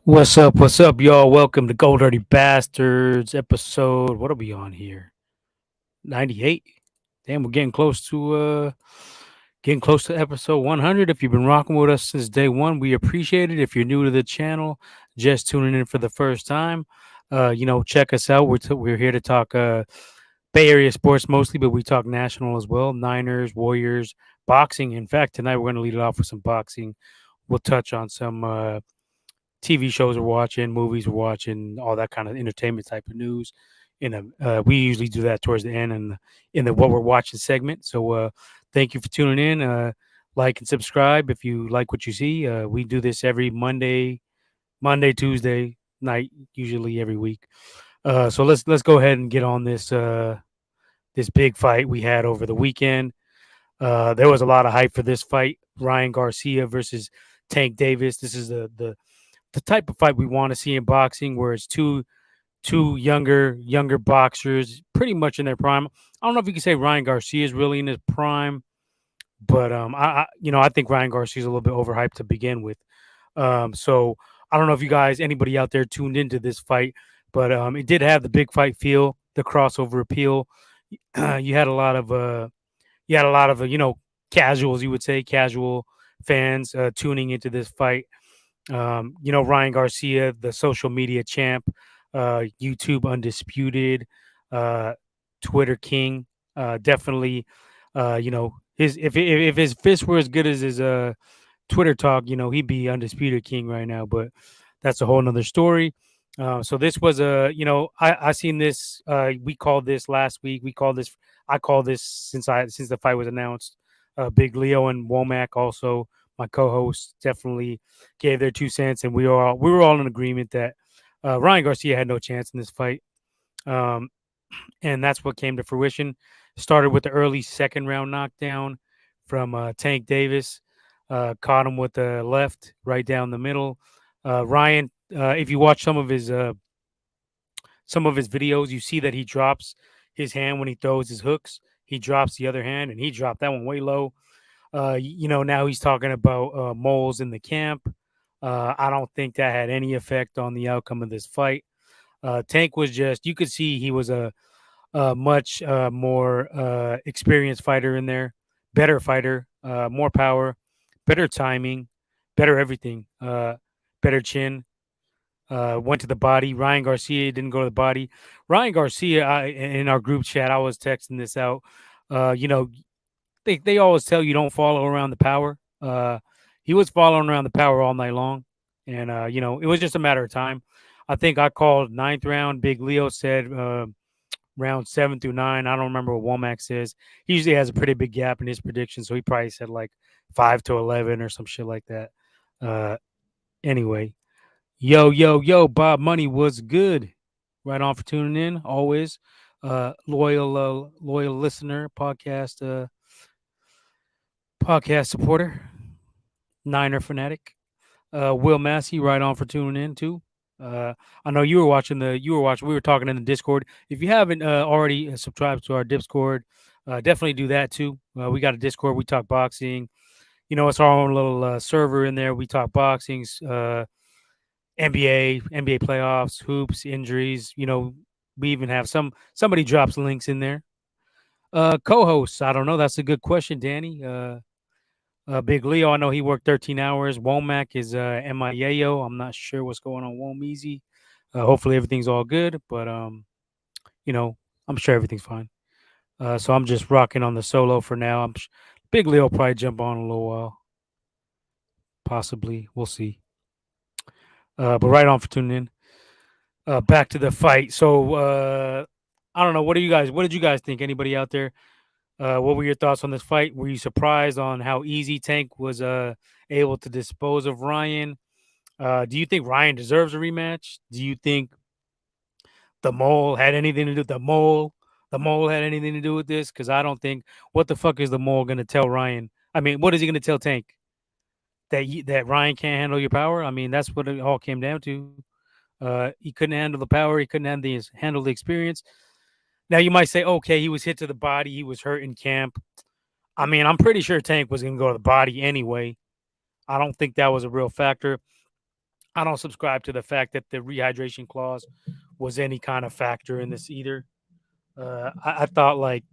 What's up, y'all? Welcome to Gold Dirty Bastards episode. What are we on here? 98. Damn, we're getting close to episode 100. If you've been rocking with us since day one, we appreciate it. If you're new to the channel, just tuning in for the first time, check us out. We're here to talk Bay Area sports mostly, but we talk national as well. Niners, Warriors, boxing. In fact, tonight we're going to lead it off with some boxing. We'll touch on some TV shows we're watching, movies we're watching, all that kind of entertainment type of news. We usually do that towards the end and in the what we're watching segment. So thank you for tuning in. Like and subscribe if you like what you see. We do this every Monday, Tuesday night, usually every week. So let's go ahead and get on this big fight we had over the weekend. There was a lot of hype for this fight. Ryan Garcia versus Tank Davis. This is the type of fight we want to see in boxing, where it's two younger boxers, pretty much in their prime. I don't know if you can say Ryan Garcia is really in his prime, but I think Ryan Garcia is a little bit overhyped to begin with. So I don't know if you guys, anybody out there, tuned into this fight, but it did have the big fight feel, the crossover appeal. You had a lot of casuals, you would say, casual fans tuning into this fight. Ryan Garcia, the social media champ, YouTube undisputed, uh, Twitter king. Definitely, his if his fist were as good as his Twitter talk, he'd be undisputed king right now. But that's a whole nother story. So this was I seen this. We called this last week. I called this since the fight was announced. Big Leo and Womack, also my co-hosts, definitely gave their 2 cents, and we were all in agreement that Ryan Garcia had no chance in this fight. Um, and that's what came to fruition. Started with the early second round knockdown from Tank Davis. Caught him with the left right down the middle. Ryan, if you watch some of his videos, you see that he drops his hand when he throws his hooks. He drops the other hand, and he dropped that one way low. Now he's talking about moles in the camp. I don't think that had any effect on the outcome of this fight. Tank was you could see he was a much more experienced fighter in there, better fighter, more power, better timing, better everything, better chin. Went to the body. Ryan Garcia didn't go to the body. Ryan Garcia, in our group chat, I was texting this out. Uh, you know, they always tell you don't follow around the power. He was following around the power all night long, and it was just a matter of time. I think I called ninth round. Big Leo said round 7 through 9. I don't remember what Womack says. He usually has a pretty big gap in his prediction, so he probably said like 5 to 11 or some shit like that. Uh, anyway, yo, Bob Money was good. Right on for tuning in. Always loyal listener, podcast supporter, Niner fanatic. Will Massey, right on for tuning in too. I know we were talking in the Discord. If you haven't already subscribed to our Discord, definitely do that too. We got a Discord. We talk boxing. It's our own little server in there. We talk boxing, NBA playoffs, hoops, injuries. We even have somebody drops links in there. Co-hosts, I don't know. That's a good question, Danny. Big Leo, I know he worked 13 hours. Womack is MIAO. I'm not sure what's going on, Womeezy. Hopefully everything's all good, but you know, I'm sure everything's fine. So I'm just rocking on the solo for now. Big Leo will probably jump on in a little while, possibly. We'll see. But right on for tuning in. Back to the fight. So I don't know. What did you guys think? Anybody out there? What were your thoughts on this fight? Were you surprised on how easy Tank was able to dispose of Ryan? Do you think Ryan deserves a rematch? Do you think the mole had anything to do? The mole had anything to do with this? Because I don't think. What the fuck is the mole going to tell Ryan? I mean, what is he going to tell Tank? That Ryan can't handle your power? I mean, that's what it all came down to. He couldn't handle the power. He couldn't handle the experience. Now you might say, okay, he was hit to the body. He was hurt in camp. I mean, I'm pretty sure Tank was going to go to the body anyway. I don't think that was a real factor. I don't subscribe to the fact that the rehydration clause was any kind of factor in this either. I thought like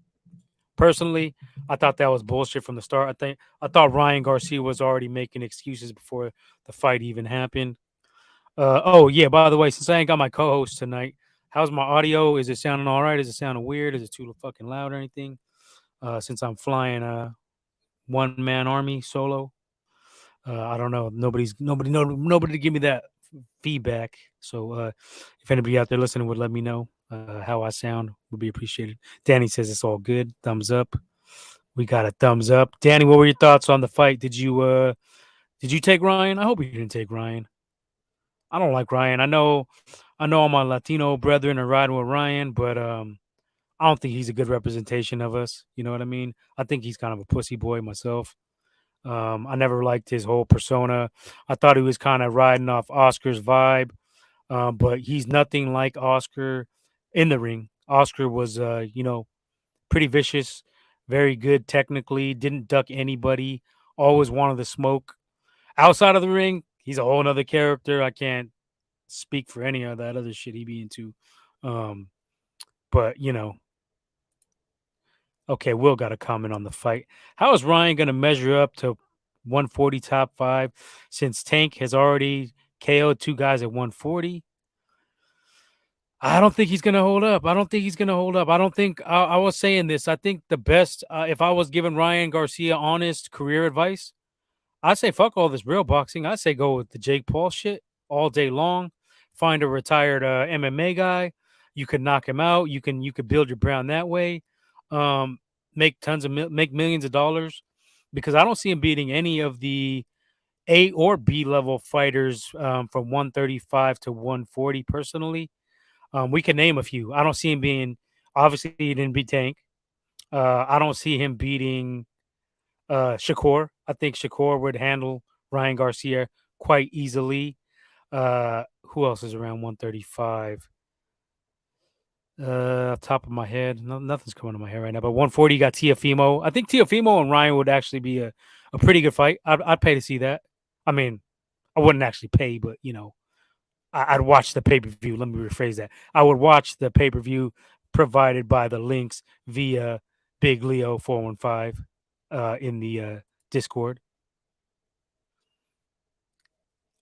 personally, I thought that was bullshit from the start. I thought Ryan Garcia was already making excuses before the fight even happened. Oh yeah, by the way, since I ain't got my co-host tonight, how's my audio? Is it sounding all right? Is it sounding weird? Is it too fucking loud or anything? Since I'm flying a one man army solo, I don't know. Nobody to give me that feedback. So if anybody out there listening would let me know how I sound, would be appreciated. Danny says it's all good. Thumbs up. We got a thumbs up. Danny, what were your thoughts on the fight? Did you take Ryan? I hope you didn't take Ryan. I don't like Ryan. I know all my Latino brethren are riding with Ryan, but I don't think he's a good representation of us. You know what I mean? I think he's kind of a pussy boy myself. I never liked his whole persona. I thought he was kind of riding off Oscar's vibe, but he's nothing like Oscar in the ring. Oscar was, pretty vicious, very good technically, didn't duck anybody, always wanted the smoke. Outside of the ring, he's a whole nother character. I can't speak for any of that other shit he be into. Um, but okay, Will got a comment on the fight. How is Ryan going to measure up to 140 top five since Tank has already KO'd two guys at 140? I don't think he's going to hold up. I don't think he's going to hold up. I don't think I was saying this. I think the best, if I was giving Ryan Garcia honest career advice, I say fuck all this real boxing. I say go with the Jake Paul shit all day long. Find a retired MMA guy. You can knock him out. You could build your brand that way. Um, make make millions of dollars because I don't see him beating any of the A or B level fighters from 135 to 140. Personally, we can name a few. I don't see him being. Obviously, he didn't beat Tank. I don't see him beating Shakur. I think Shakur would handle Ryan Garcia quite easily. Who else is around 135? Top of my head, nothing's coming to my head right now. But 140 got Tiafimo. I think Tiafimo and Ryan would actually be a pretty good fight. I'd pay to see that. I mean, I wouldn't actually pay, but I'd watch the pay per view. Let me rephrase that. I would watch the pay per view provided by the links via Big Leo 415 in the Discord.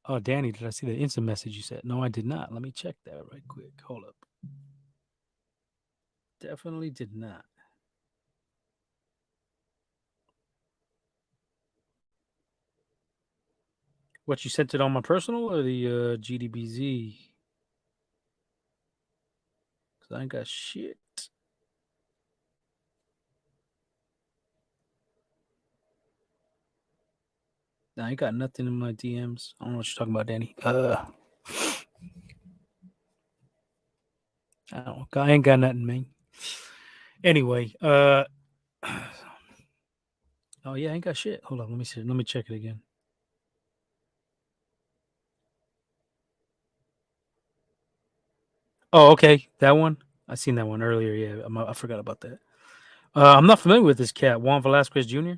Oh, Danny, did I see the instant message you said? No, I did not. Let me check that right quick. Hold up. Definitely did not. What, you sent it on my personal or the GDBZ? Because I ain't got shit. I ain't got nothing in my DMs. I don't know what you're talking about, Danny. I ain't got nothing, man. Anyway, oh yeah, I ain't got shit. Hold on, let me see. Let me check it again. Oh, okay, that one. I seen that one earlier. Yeah, I forgot about that. I'm not familiar with this cat, Juan Velasquez Jr.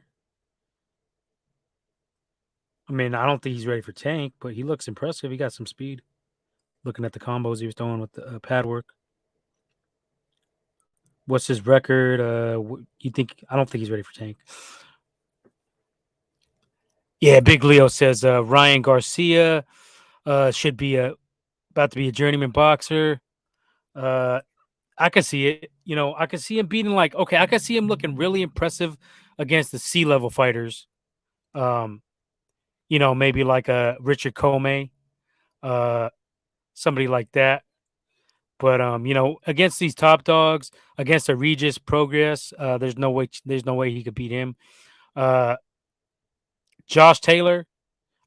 I mean, I don't think he's ready for Tank, but he looks impressive. He got some speed. Looking at the combos he was throwing with the pad work. What's his record? You think? I don't think he's ready for Tank. Yeah, Big Leo says Ryan Garcia should be about to be a journeyman boxer. I can see it. I can see him beating okay. I can see him looking really impressive against the C level fighters. Um, maybe like a Richard Comey, uh, somebody like that. But against these top dogs, against a Regis Progress, there's no way he could beat him. Uh, Josh Taylor,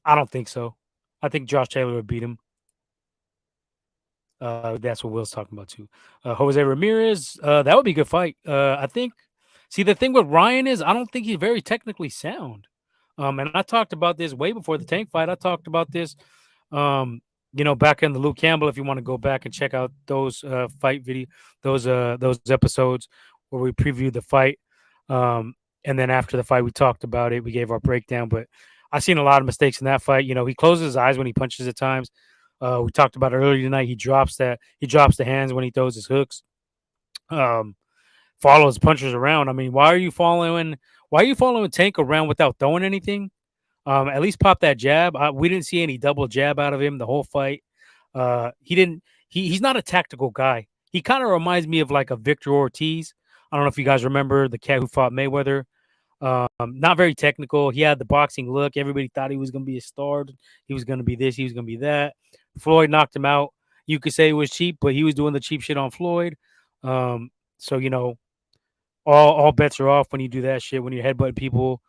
I don't think so. I think Josh Taylor would beat him. That's what Will's talking about too. Jose Ramirez, that would be a good fight. I think. See, the thing with Ryan is I don't think he's very technically sound. And I talked about this way before the Tank fight. I talked about this, back in the Luke Campbell. If you want to go back and check out those fight video, those episodes where we previewed the fight. And then after the fight, we talked about it. We gave our breakdown. But I seen a lot of mistakes in that fight. You know, he closes his eyes when he punches at times. We talked about it earlier tonight. He drops the hands when he throws his hooks. Um, Follows punches around. I mean, why are you following Tank around without throwing anything? At least pop that jab. We didn't see any double jab out of him the whole fight. He didn't. He's not a tactical guy. He kind of reminds me of like a Victor Ortiz. I don't know if you guys remember the cat who fought Mayweather. Not very technical. He had the boxing look. Everybody thought he was going to be a star. He was going to be this. He was going to be that. Floyd knocked him out. You could say it was cheap, but he was doing the cheap shit on Floyd. Um, so you know, all bets are off when you do that shit. When you headbutt people,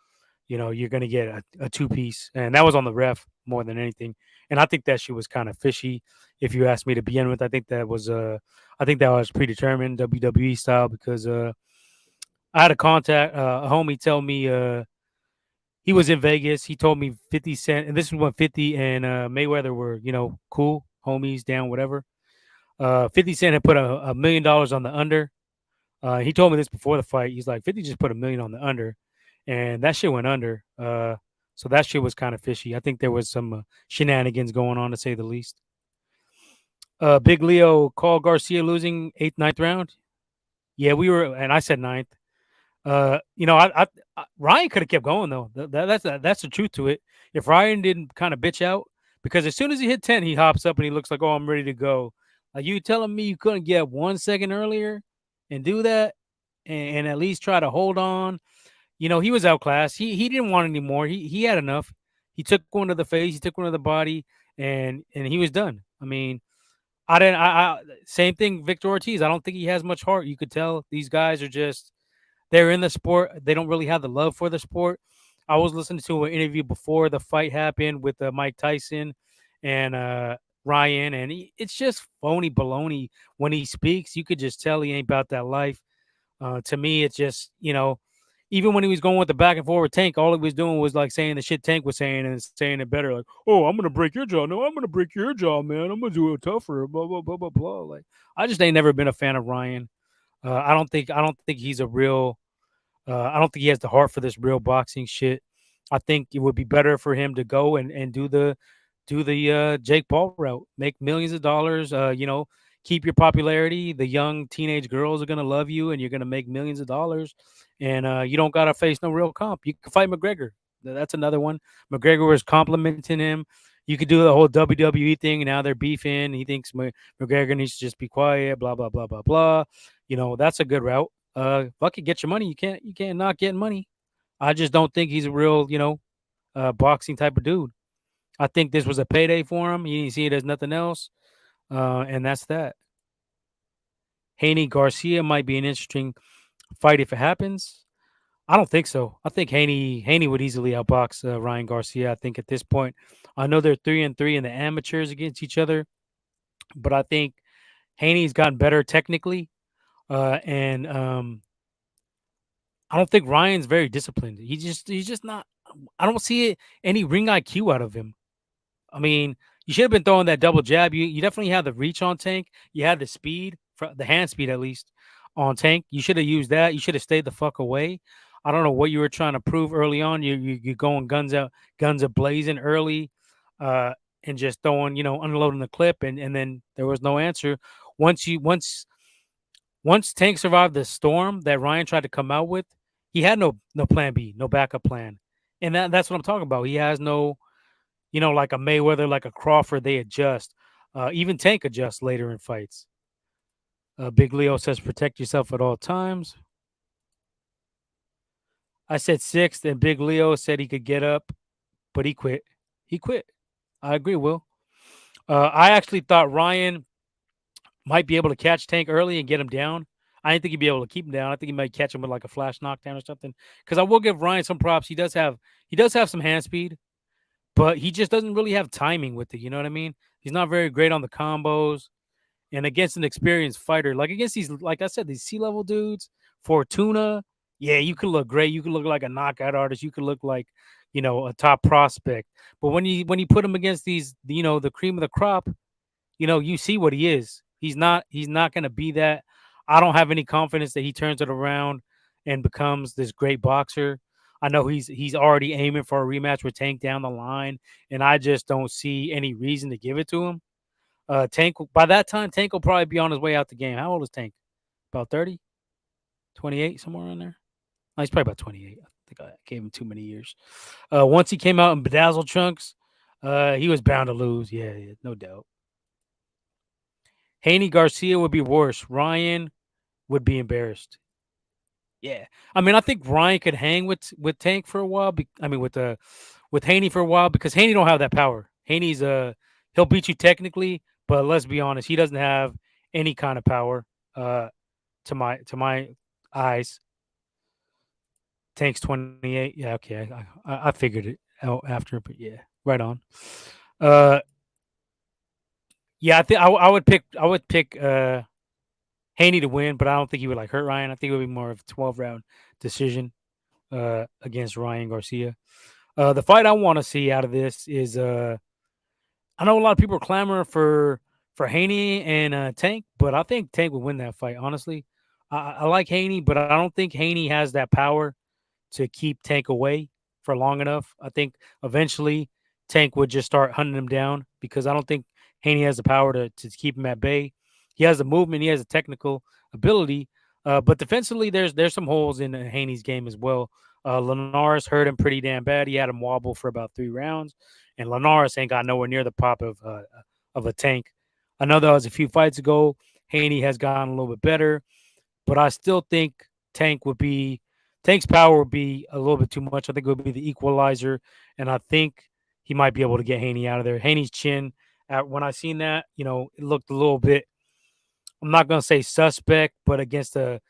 you know you're gonna get a two piece, and that was on the ref more than anything. And I think that shit was kind of fishy. If you ask me to begin with, I think that was predetermined WWE style because I had a contact a homie tell me he was in Vegas. He told me 50 Cent, and this is when 50 and Mayweather were cool homies down whatever. 50 Cent had put a $1 million on the under. He told me this before the fight. He's like, 50 just put $1 million on the under, and that shit went under. So that shit was kind of fishy. I think there was some shenanigans going on, to say the least. Big Leo called Garcia losing eighth, ninth round. Yeah, we were, and I said ninth. Ryan could have kept going though. That's the truth to it. If Ryan didn't kind of bitch out, because as soon as he hit 10, he hops up and he looks like, "Oh, I'm ready to go." Like, you telling me you couldn't get 1 second earlier and do that, and at least try to hold on. He was outclassed. He didn't want any more. He had enough. He took one to the face. He took one to the body, and he was done. I mean, I didn't. Same thing. Victor Ortiz. I don't think he has much heart. You could tell these guys are just they're in the sport. They don't really have the love for the sport. I was listening to an interview before the fight happened with Mike Tyson and Ryan, and it's just phony baloney when he speaks. You could just tell he ain't about that life. To me, it's just even when he was going with the back and forward Tank, all he was doing was like saying the shit Tank was saying and saying it better. Like, "Oh, I'm gonna break your jaw. No, I'm gonna break your jaw, man. I'm gonna do it tougher." Blah blah blah blah blah. Like, I just ain't never been a fan of Ryan. I don't think he's a real. I don't think he has the heart for this real boxing shit. I think it would be better for him to go and do the Jake Paul route, make millions of dollars. Keep your popularity. The young teenage girls are gonna love you, and you're gonna make millions of dollars. And you don't gotta face no real comp. You can fight McGregor. That's another one. McGregor was complimenting him. You could do the whole WWE thing, and now they're beefing. He thinks McGregor needs to just be quiet. Blah blah blah blah blah. That's a good route. Fuck it, get your money. You can't not get money. I just don't think he's a real boxing type of dude. I think this was a payday for him. He didn't see it as nothing else, and that's that. Haney Garcia might be an interesting fight if it happens. I don't think so. I think Haney would easily outbox Ryan Garcia. I think at this point, I know they're 3-3 in the amateurs against each other, but I think Haney's gotten better technically, and I don't think Ryan's very disciplined. He's just not. I don't see any ring IQ out of him. I mean, you should have been throwing that double jab. You definitely had the reach on Tank. You had the speed, the hand speed at least, on Tank. You should have used that. You should have stayed the fuck away. I don't know what you were trying to prove early on. You going guns a blazing early, and just throwing, unloading the clip, and then there was no answer. Once Tank survived the storm that Ryan tried to come out with, he had no plan B, no backup plan, and that's what I'm talking about. He has no, like a Mayweather, like a Crawford. They adjust. Even Tank adjusts later in fights. Big Leo says protect yourself at all times. I said sixth, and Big Leo said he could get up, but he quit. He quit. I agree, Will. I actually thought Ryan might be able to catch Tank early and get him down. I didn't think he'd be able to keep him down. I think he might catch him with like a flash knockdown or something. Because I will give Ryan some props. He does have some hand speed, but he just doesn't really have timing with it. You know what I mean? He's not very great on the combos. And against an experienced fighter, like against these, like I said, these C-level dudes, Fortuna, yeah, you could look great. You could look like a knockout artist. You could look like, a top prospect. But when you put him against these, the cream of the crop, you see what he is. He's not going to be that. I don't have any confidence that he turns it around and becomes this great boxer. I know he's already aiming for a rematch with Tank down the line, and I just don't see any reason to give it to him. Tank by that time, Tank will probably be on his way out the game. How old is Tank? About 30, 28, somewhere around there. No, he's probably about 28. I think I gave him too many years. Once he came out in bedazzled trunks, he was bound to lose. Yeah, yeah, no doubt. Haney Garcia would be worse. Ryan would be embarrassed. Yeah, I mean, I think Ryan could hang with Tank for a while. I mean, with Haney for a while because Haney don't have that power. Haney's he'll beat you technically, but let's be honest, he doesn't have any kind of power. Uh, to my eyes, Tank's 28. Yeah, okay, I figured it out after, but yeah, right on. Uh, yeah, I think I would pick Haney to win, but I don't think he would like hurt Ryan. I think it would be more of a 12 round decision against Ryan Garcia. The fight I want to see out of this is I know a lot of people are clamoring for Haney and Tank, but I think Tank would win that fight. Honestly, I like Haney, but I don't think Haney has that power to keep Tank away for long enough. I think eventually Tank would just start hunting him down because I don't think Haney has the power to keep him at bay. He has the movement, he has the technical ability, but defensively, there's some holes in Haney's game as well. Linares hurt him pretty damn bad. He had him wobble for about 3 rounds, and Linares ain't got nowhere near the pop of a Tank. I know that was a few fights ago. Haney has gotten a little bit better, but I still think Tank would be Tank's power would be a little bit too much. I think it would be the equalizer, and I think he might be able to get Haney out of there. Haney's chin, when I seen that, it looked a little bit. I'm not gonna say suspect, but against a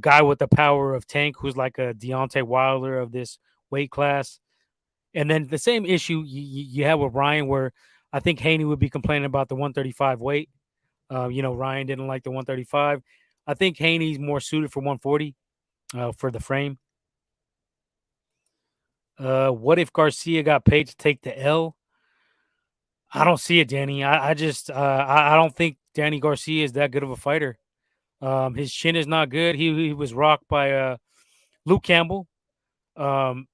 guy with the power of Tank, who's like a Deontay Wilder of this weight class, and then the same issue you have with Ryan, where I think Haney would be complaining about the 135 weight. Ryan didn't like the 135. I think Haney's more suited for 140 for the frame. What if Garcia got paid to take the L? I don't see it, Danny. I just I don't think Danny Garcia is that good of a fighter. His chin is not good. He was rocked by Luke Campbell. Um,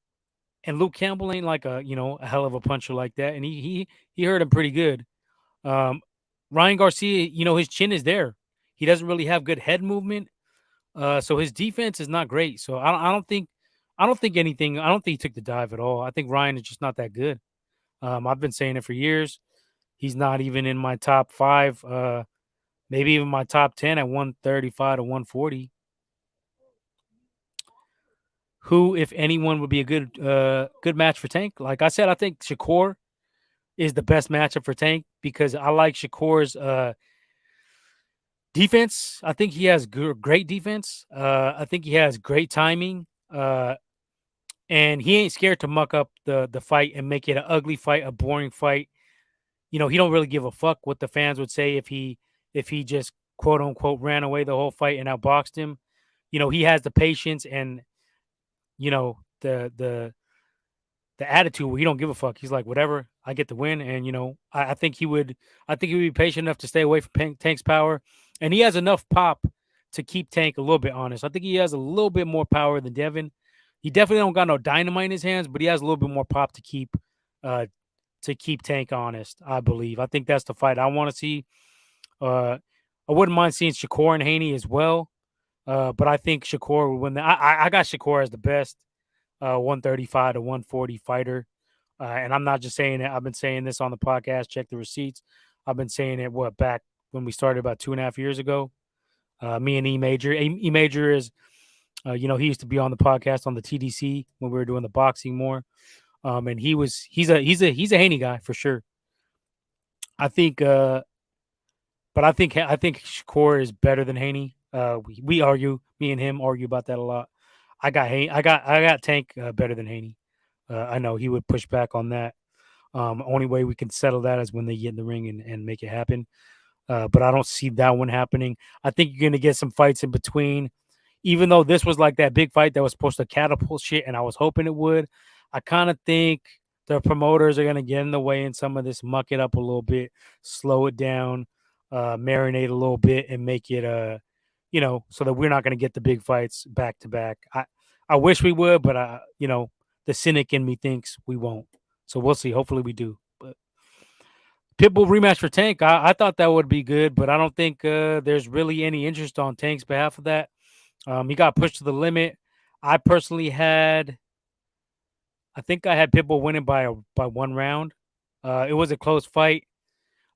and Luke Campbell ain't like a hell of a puncher like that, and he hurt him pretty good. Um, Ryan Garcia, his chin is there. He doesn't really have good head movement. So his defense is not great. So I don't think anything. I don't think he took the dive at all. I think Ryan is just not that good. I've been saying it for years. He's not even in my top five. Maybe even my top 10 at 135 to 140. Who, if anyone, would be a good match for Tank? Like I said, I think Shakur is the best matchup for Tank because I like Shakur's defense. I think he has great defense. I think he has great timing. And he ain't scared to muck up the fight and make it an ugly fight, a boring fight. He don't really give a fuck what the fans would say if he just quote unquote ran away the whole fight and outboxed him. He has the patience and the attitude where he don't give a fuck. He's like, whatever, I get the win, and I think he would. I think he would be patient enough to stay away from Tank's power, and he has enough pop to keep Tank a little bit honest. I think he has a little bit more power than Devin. He definitely don't got no dynamite in his hands, but he has a little bit more pop uh, to keep Tank honest. I believe. I think that's the fight I want to see. Uh, I wouldn't mind seeing Shakur and Haney as well, but I think Shakur would win. I got Shakur as the best 135 to 140 fighter. And I'm not just saying it. I've been saying this on the podcast. Check the receipts. I've been saying it back when we started about 2.5 years ago. Me and E Major. E Major is, he used to be on the podcast on the TDC when we were doing the boxing more. And he's a Haney guy for sure. I think, but I think Shakur is better than Haney. We argue. Me and him argue about that a lot. I got Tank better than Haney. I know he would push back on that. Only way we can settle that is when they get in the ring and make it happen. But I don't see that one happening. I think you're going to get some fights in between. Even though this was like that big fight that was supposed to catapult shit, and I was hoping it would, I kind of think the promoters are going to get in the way in some of this, muck it up a little bit, slow it down, marinate a little bit, and make it so that we're not going to get the big fights back to back. I wish we would, but the cynic in me thinks we won't. So we'll see. Hopefully we do. But Pitbull rematch for Tank, I thought that would be good, but I don't think there's really any interest on Tank's behalf of that. He got pushed to the limit. I personally had, I think I had Pitbull winning by 1 round. It was a close fight.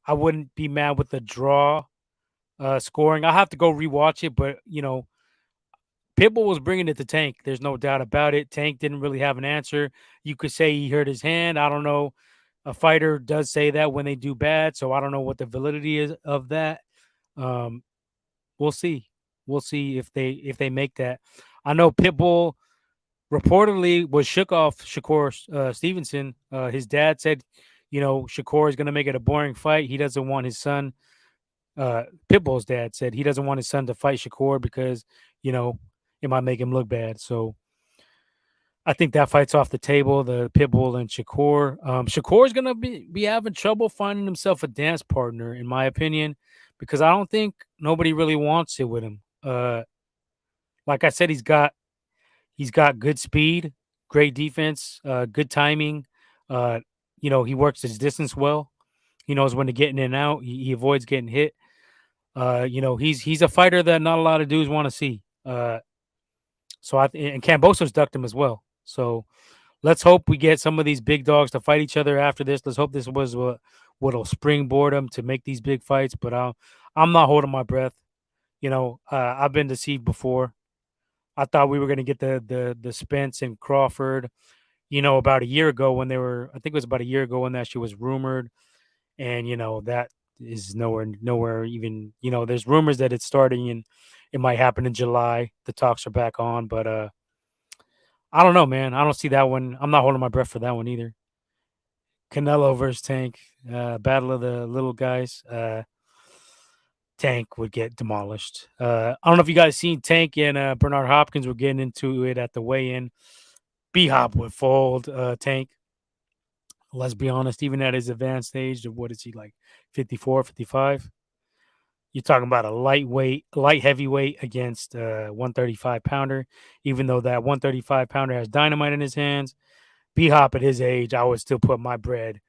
I wouldn't be mad with the draw scoring. I'll have to go rewatch it, but Pitbull was bringing it to Tank. There's no doubt about it. Tank didn't really have an answer. You could say he hurt his hand. I don't know. A fighter does say that when they do bad, so I don't know what the validity is of that. Um, we'll see. We'll see if they make that. I know Pitbull reportedly was shook off Shakur Stevenson. His dad said, Shakur is going to make it a boring fight. He doesn't want his son. Pitbull's dad said he doesn't want his son to fight Shakur because you know it might make him look bad. So I think that fight's off the table. The Pitbull and Shakur. Shakur is gonna be having trouble finding himself a dance partner, in my opinion, because I don't think nobody really wants it with him. Like I said, he's got good speed, great defense, good timing. Uh, he works his distance well. He knows when to get in and out. He avoids getting hit. He's a fighter that not a lot of dudes want to see. And Cambosos ducked him as well. So let's hope we get some of these big dogs to fight each other after this. Let's hope this was what'll springboard them to make these big fights. But I'm not holding my breath. I've been deceived before. I thought we were going to get the Spence and Crawford. About a year ago when they were. I think it was about a year ago when that shit was rumored, and that is nowhere even. There's rumors that it's starting and it might happen in July. The talks are back on, but I don't know, man. I don't see that one. I'm not holding my breath for that one either. Canelo versus Tank, battle of the little guys. Tank would get demolished. I don't know if you guys seen Tank and Bernard Hopkins were getting into it at the weigh-in. B Hop would fold Tank. Let's be honest, even at his advanced age, of what is he like, 54, 55? You're talking about a light heavyweight against a 135 pounder. Even though that 135 pounder has dynamite in his hands, B Hop at his age, I would still put my bread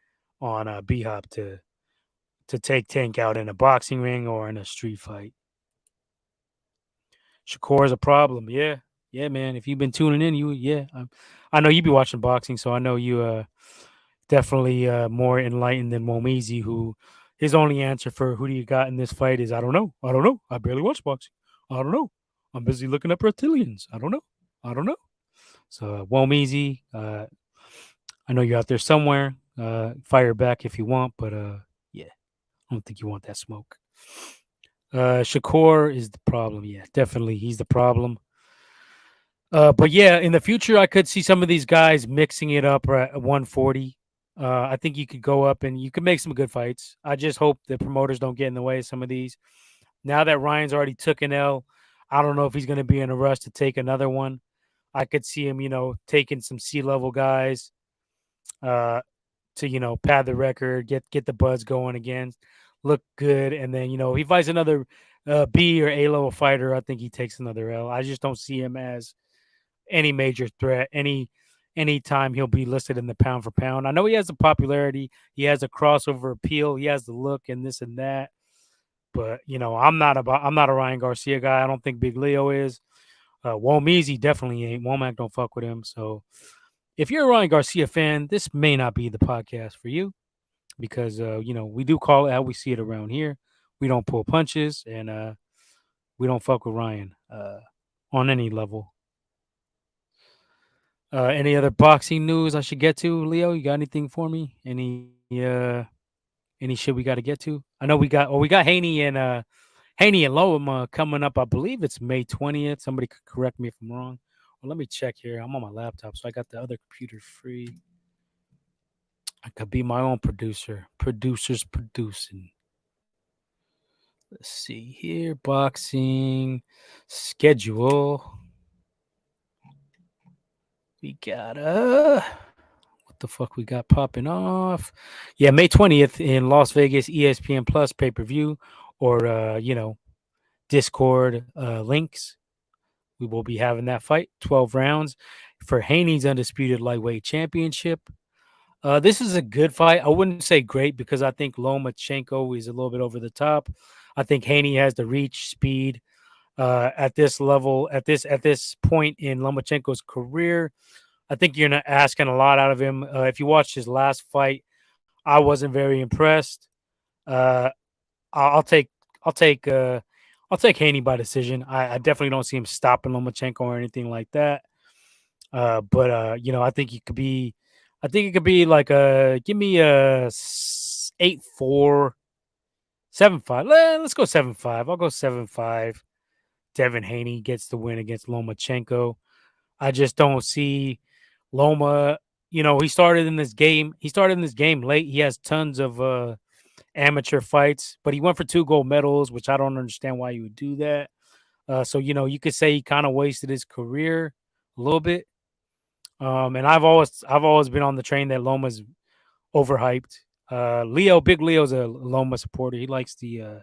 on B Hop to take Tank out in a boxing ring or in a street fight. Shakur is a problem. Yeah, man. If you've been tuning in, I know you be watching boxing, so I know you definitely more enlightened than Momizi, who his only answer for who do you got in this fight is I don't know. I don't know. I barely watch boxing. I don't know. I'm busy looking up reptilians. I don't know. I don't know. So Womeezy, I know you're out there somewhere. Fire back if you want, but yeah, I don't think you want that smoke. Shakur is the problem. Yeah, definitely, he's the problem. But yeah, in the future, I could see some of these guys mixing it up at 140. I think you could go up and you could make some good fights. I just hope the promoters don't get in the way of some of these. Now that Ryan's already took an L, I don't know if he's going to be in a rush to take another one. I could see him, taking some C-level guys to pad the record, get the buzz going again, look good, and then he fights another B or A level fighter. I think he takes another L. I just don't see him as any major threat. Anytime he'll be listed in the pound for pound. I know he has the popularity, he has a crossover appeal, he has the look and this and that. But I'm not a Ryan Garcia guy. I don't think Big Leo is. Womeezy definitely ain't. Womack don't fuck with him. So if you're a Ryan Garcia fan, this may not be the podcast for you because we do call it how we see it around here. We don't pull punches and we don't fuck with Ryan on any level. Any other boxing news I should get to, Leo? You got anything for me? Any shit we got to get to? I know we got Haney and Loam coming up. I believe it's May 20th. Somebody could correct me if I'm wrong. Well, let me check here. I'm on my laptop, so I got the other computer free. I could be my own producer. Producers producing. Let's see here. Boxing schedule. We got what the fuck we got popping off? Yeah, May 20th in Las Vegas, ESPN Plus pay-per-view or Discord links. We will be having that fight, 12 rounds, for Haney's undisputed lightweight championship. This is a good fight. I wouldn't say great because I think Lomachenko is a little bit over the top. I think Haney has the reach, speed at this level, at this point in Lomachenko's career. I think you're not asking a lot out of him. If you watched his last fight, I wasn't very impressed. Uh, I'll take I'll take I'll take Haney by decision. I definitely don't see him stopping Lomachenko or anything like that. But I think it could be. I think it could be like a give me a 8-4, 7-5. Let's go 7-5. I'll go 7-5. Devin Haney gets the win against Lomachenko. I just don't see Loma. He started in this game. He started in this game late. He has tons of amateur fights, but he went for 2 gold medals, which I don't understand why you would do that. So you could say he kind of wasted his career a little bit. And I've always been on the train that Loma's overhyped. Big Leo's a Loma supporter. He likes the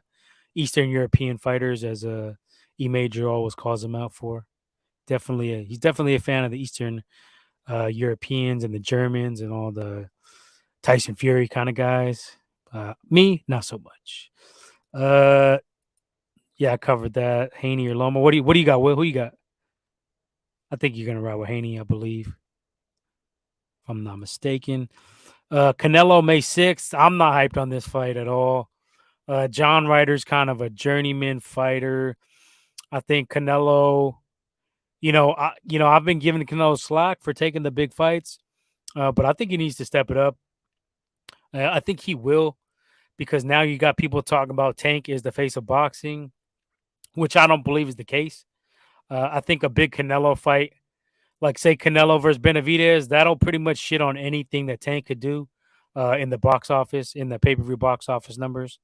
Eastern European fighters, as E Major always calls him out for. He's definitely a fan of the Eastern Europeans and the Germans and all the Tyson Fury kind of guys. Me, not so much. Uh, yeah, I covered that. Haney or Loma. What do you got? Will? Who you got? I think you're gonna ride with Haney, I believe, if I'm not mistaken. Canelo May 6th. I'm not hyped on this fight at all. John Ryder's kind of a journeyman fighter. I think Canelo. I've been giving Canelo slack for taking the big fights, but I think he needs to step it up. I think he will because now you got people talking about Tank is the face of boxing, which I don't believe is the case. I think a big Canelo fight, like say Canelo versus Benavidez, that'll pretty much shit on anything that Tank could do in the box office, in the pay per view box office numbers.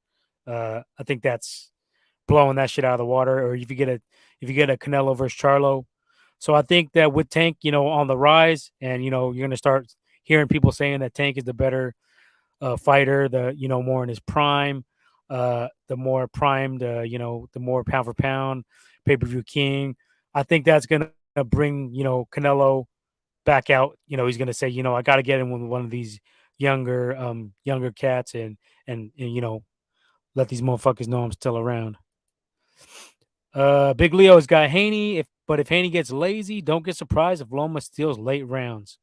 I think that's blowing that shit out of the water. Or if you get a Canelo versus Charlo, so I think that with Tank, on the rise, and you're gonna start hearing people saying that Tank is the better fighter, the more in his prime, the more primed, the more pound for pound pay per view king. I think that's gonna bring Canelo back out. He's gonna say, I got to get him with one of these younger cats, and let these motherfuckers know I'm still around. Big Leo's got Haney. If Haney gets lazy, don't get surprised if Loma steals late rounds.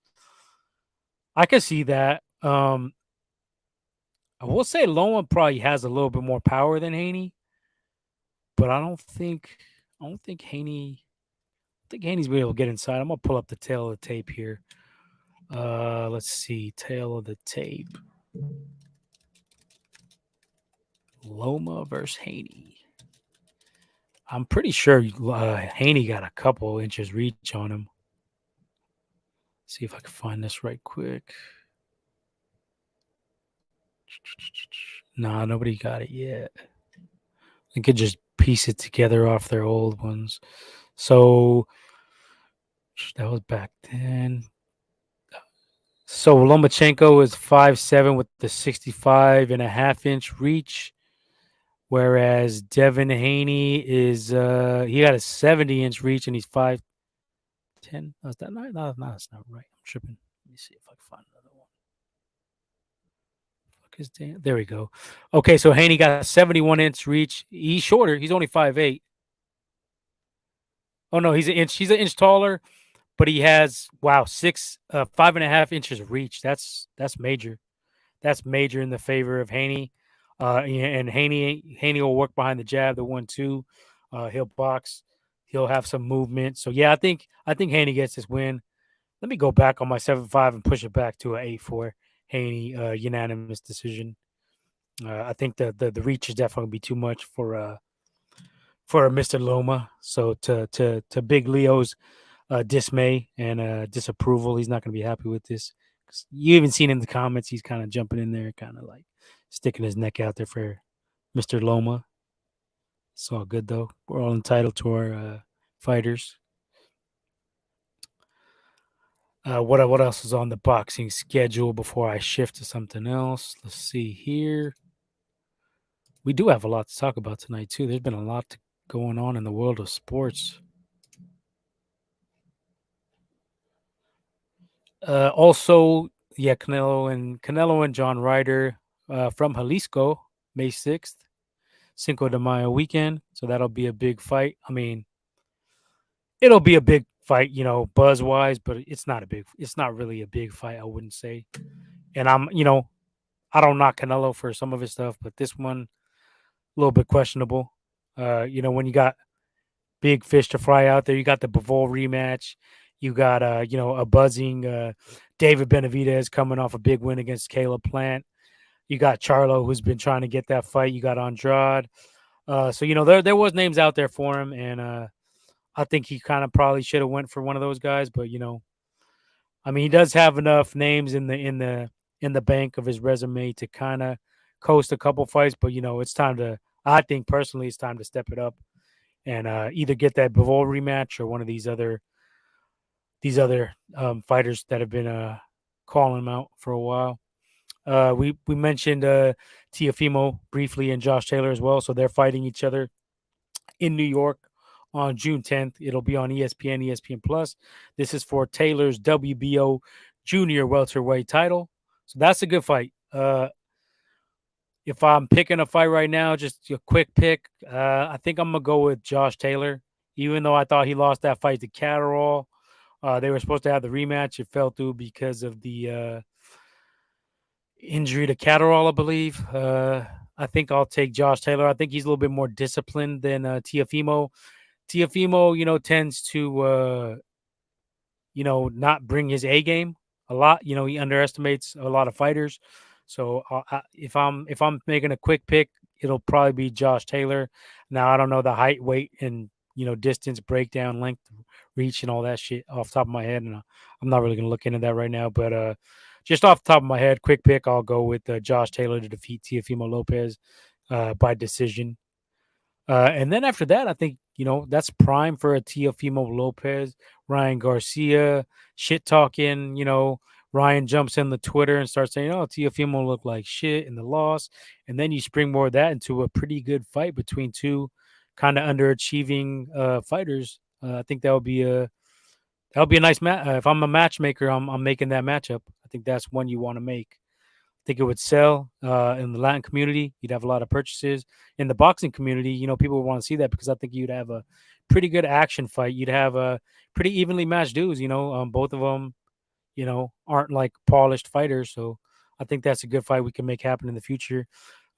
I can see that. I will say Loma probably has a little bit more power than Haney, but I don't think Haney. I think Haney's be able to get inside. I'm gonna pull up the tail of the tape here. Let's see, tail of the tape. Loma versus Haney. I'm pretty sure Haney got a couple inches reach on him. See if I can find this right quick. Nah, nobody got it yet. I could just piece it together off their old ones. So that was back then. So Lomachenko is 5'7" with the 65.5-inch reach, whereas Devin Haney is he got a 70-inch reach and he's 5'10". No, is that not? No, that's not right. I'm tripping. Let me see if I can find another one. There we go. Okay, so Haney got a 71-inch reach. He's shorter. He's only 5'8". Oh no, he's an inch. He's an inch taller, but he has 5.5 inches of reach. That's major. That's major in the favor of Haney. And Haney will work behind the jab, the 1-2. He'll box. He'll have some movement. So yeah, I think Haney gets this win. Let me go back on my 7-5 and push it back to an 8-4 Haney unanimous decision. I think the reach is definitely be too much for Mr. Loma. So to Big Leo's dismay and disapproval, he's not going to be happy with this. You even seen in the comments, he's kind of jumping in there, kind of like sticking his neck out there for Mr. Loma. It's all good though. We're all entitled to our fighters. What else is on the boxing schedule before I shift to something else? Let's see here. We do have a lot to talk about tonight too. There's been a lot going on in the world of sports. Also, yeah, Canelo and John Ryder from Jalisco, May 6th, Cinco de Mayo weekend. So that'll be a big fight. I mean, it'll be a big fight, buzz wise, but it's not really a big fight, I wouldn't say. And I don't knock Canelo for some of his stuff, but this one a little bit questionable. When you got big fish to fry out there, you got the Bivol rematch. You got a buzzing David Benavidez coming off a big win against Caleb Plant. You got Charlo who's been trying to get that fight. You got Andrade. So there was names out there for him, and I think he kind of probably should have went for one of those guys. But I mean, he does have enough names in the bank of his resume to kind of coast a couple fights. But it's time to. I think personally, it's time to step it up and either get that Bivol rematch or one of these other fighters that have been calling him out for a while. We mentioned Tiafimo briefly and Josh Taylor as well, so they're fighting each other in New York on June 10th. It'll be on ESPN, ESPN Plus. This is for Taylor's WBO Junior welterweight title, so that's a good fight. If I'm picking a fight right now, just a quick pick, I think I'm gonna go with Josh Taylor. Even though I thought he lost that fight to Catterall, they were supposed to have the rematch. It fell through because of the injury to Catterall, I believe. I think I'll take Josh Taylor. I think he's a little bit more disciplined than Tiafimo. Tiafimo, tends to not bring his A game a lot. He underestimates a lot of fighters. So if I'm making a quick pick, it'll probably be Josh Taylor. Now I don't know the height, weight, and distance breakdown, length, reach, and all that shit off the top of my head, and I'm not really gonna look into that right now. But just off the top of my head, quick pick, I'll go with Josh Taylor to defeat Teofimo Lopez by decision. And then after that, I think that's prime for a Teofimo Lopez, Ryan Garcia shit talking. Ryan jumps in the Twitter and starts saying, "Oh, Teofimo looked like shit in the loss," and then you springboard that into a pretty good fight between two kind of underachieving fighters. I think that would be a nice match. If I'm a matchmaker, I'm making that matchup. I think that's one you want to make. Think it would sell in the Latin community. You'd have a lot of purchases in the boxing community. People would want to see that because I think you'd have a pretty good action fight. You'd have a pretty evenly matched dudes. Both of them, aren't like polished fighters. So I think that's a good fight we can make happen in the future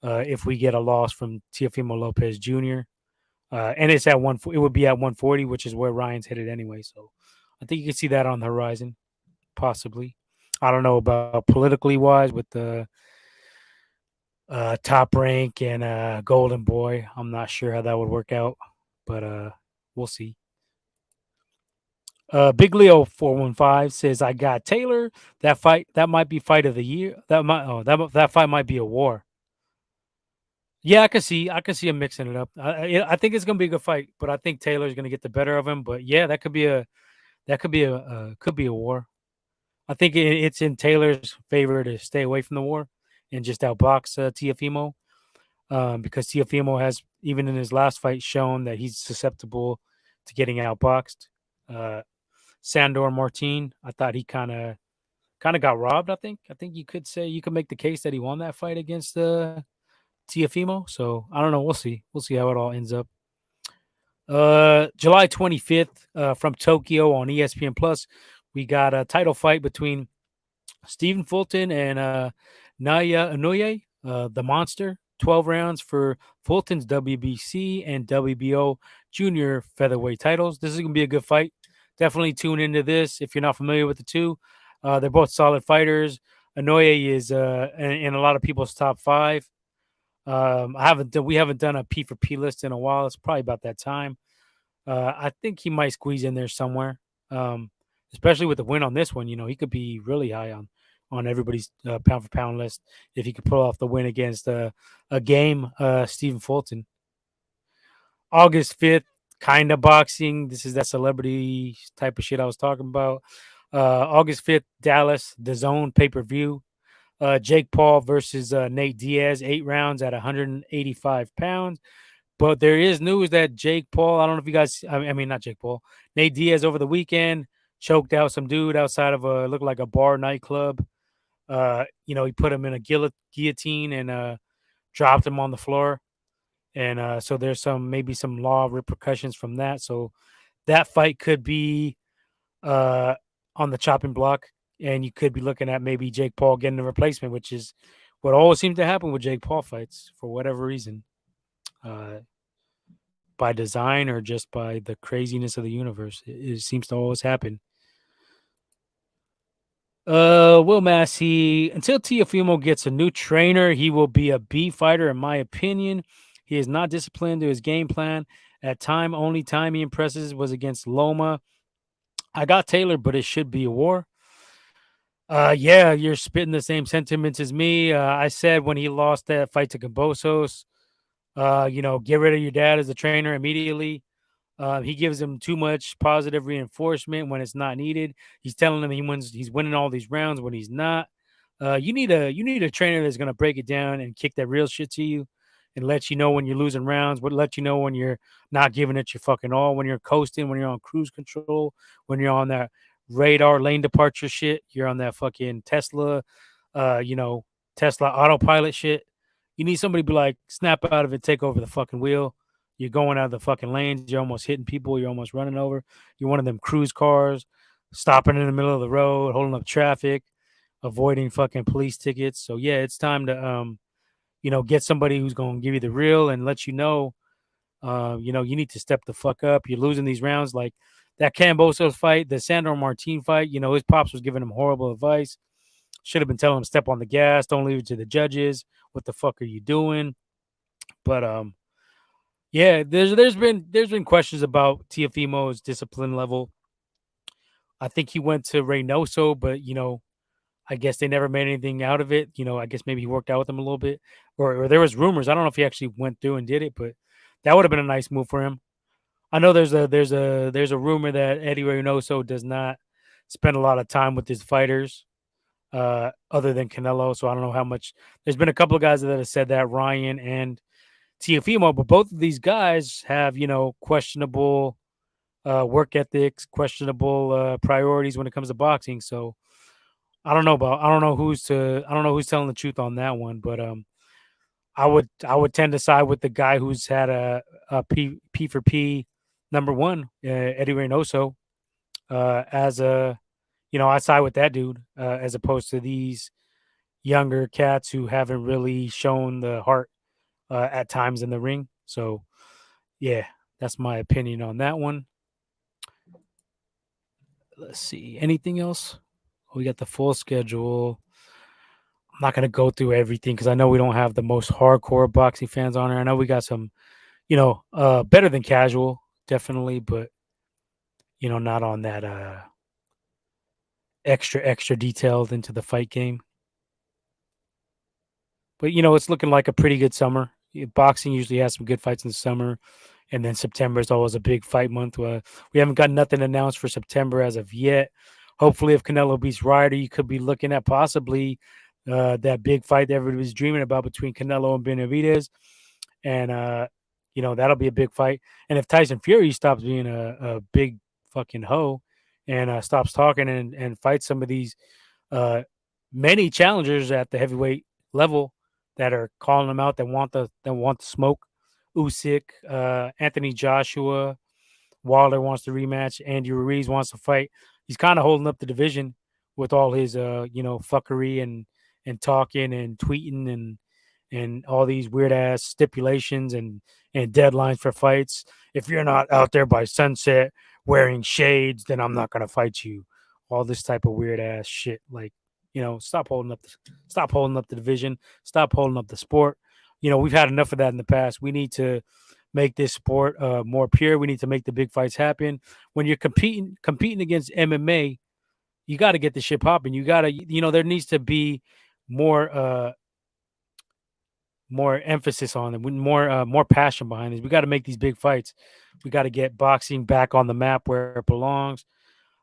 if we get a loss from Teofimo Lopez Jr. And it's at one. It would be at 140, which is where Ryan's headed anyway. So I think you can see that on the horizon, possibly. I don't know about politically wise with the Top Rank and Golden Boy. I'm not sure how that would work out, but we'll see. Big Leo 415 says, "I got Taylor. That might be fight of the year. That fight might be a war." Yeah, I can see him mixing it up. I think it's gonna be a good fight, but I think Taylor's gonna get the better of him. But yeah, that could be a war. I think it's in Taylor's favor to stay away from the war and just outbox Tiafimo, because Tiafimo has, even in his last fight, shown that he's susceptible to getting outboxed. Uh, Sandor Martin, I thought he kind of got robbed. I think you could make the case that he won that fight against Tiafimo. So I don't know. We'll see. We'll see how it all ends up. July 25th, from Tokyo on ESPN Plus, we got a title fight between Stephen Fulton and Naya Inoue, the monster. 12 rounds for Fulton's WBC and WBO junior featherweight titles. This is going to be a good fight. Definitely tune into this if you're not familiar with the two. They're both solid fighters. Inoue is in a lot of people's top five. We haven't done a P for P list in a while. It's probably about that time. I think he might squeeze in there somewhere. Especially with the win on this one, he could be really high on everybody's pound for pound list if he could pull off the win against a game Stephen Fulton. August 5th, kind of boxing. This is that celebrity type of shit I was talking about. August 5th, Dallas, the Zone pay per view. Jake Paul versus Nate Diaz, 8 rounds at 185 pounds. But there is news that Jake Paul, I don't know if you guys, I mean, not Jake Paul, Nate Diaz over the weekend choked out some dude outside of a looked like a bar nightclub. He put him in a guillotine and dropped him on the floor. And so there's maybe some law repercussions from that. So that fight could be uh, on the chopping block, and you could be looking at maybe Jake Paul getting a replacement, which is what always seems to happen with Jake Paul fights for whatever reason, uh, by design or just by the craziness of the universe. It seems to always happen. Will Massey, until Tiafimo gets a new trainer, he will be a B fighter, in my opinion. He is not disciplined to his game plan. Only time he impresses was against Loma. I got Taylor, but it should be a war. Yeah, you're spitting the same sentiments as me. I said when he lost that fight to Cambosos, get rid of your dad as a trainer immediately. He gives him too much positive reinforcement when it's not needed. He's telling him he's winning all these rounds when he's not. You need a trainer that's gonna break it down and kick that real shit to you, and let you know when you're losing rounds. But let you know when you're not giving it your fucking all. When you're coasting. When you're on cruise control. When you're on that radar lane departure shit. You're on that fucking Tesla, uh, you know, Tesla autopilot shit. You need somebody to be like, snap out of it, take over the fucking wheel. You're going out of the fucking lanes. You're almost hitting people. You're almost running over. You're one of them cruise cars, stopping in the middle of the road, holding up traffic, avoiding fucking police tickets. So yeah, it's time to get somebody who's going to give you the real and let you know, you need to step the fuck up. You're losing these rounds like that Cambosos fight, the Sandro Martin fight. His pops was giving him horrible advice. Should have been telling him step on the gas, don't leave it to the judges. What the fuck are you doing? But yeah, there's been questions about Tiafimo's discipline level. I think he went to Reynoso, but I guess they never made anything out of it. I guess maybe he worked out with him a little bit, or there was rumors. I don't know if he actually went through and did it, but that would have been a nice move for him. I know there's a rumor that Eddie Reynoso does not spend a lot of time with his fighters, other than Canelo. So I don't know how much. There's been a couple of guys that have said that, Ryan and Tiafimo, but both of these guys have questionable work ethics, questionable priorities when it comes to boxing. So I don't know who's telling the truth on that one, but I would tend to side with the guy who's had a P for P number one, Eddie Reynoso, as I side with that dude, as opposed to these younger cats who haven't really shown the heart at times in the ring. So yeah, that's my opinion on that one. Let's see. Anything else? We got the full schedule. I'm not gonna go through everything because I know we don't have the most hardcore boxing fans on here. I know we got some, better than casual, definitely, but not on that extra detailed into the fight game. But it's looking like a pretty good summer. Boxing usually has some good fights in the summer, and then September is always a big fight month. We haven't got nothing announced for September as of yet. Hopefully, if Canelo beats Ryder, you could be looking at possibly that big fight that everybody's dreaming about between Canelo and Benavidez, and that'll be a big fight. And if Tyson Fury stops being a big fucking hoe and stops talking and fights some of these uh, many challengers at the heavyweight level that are calling them out that want the smoke. Usyk, Anthony Joshua, Wilder wants the rematch. Andy Ruiz wants to fight. He's kind of holding up the division with all his fuckery and talking and tweeting and all these weird ass stipulations and deadlines for fights. If you're not out there by sunset wearing shades, then I'm not gonna fight you. All this type of weird ass shit. Like, stop holding up the division, stop holding up the sport. We've had enough of that in the past. We need to make this sport more pure. We need to make the big fights happen. When you're competing against MMA, you got to get the shit popping. You got to, there needs to be more more emphasis on it, more passion behind this. We got to make these big fights. We got to get boxing back on the map where it belongs.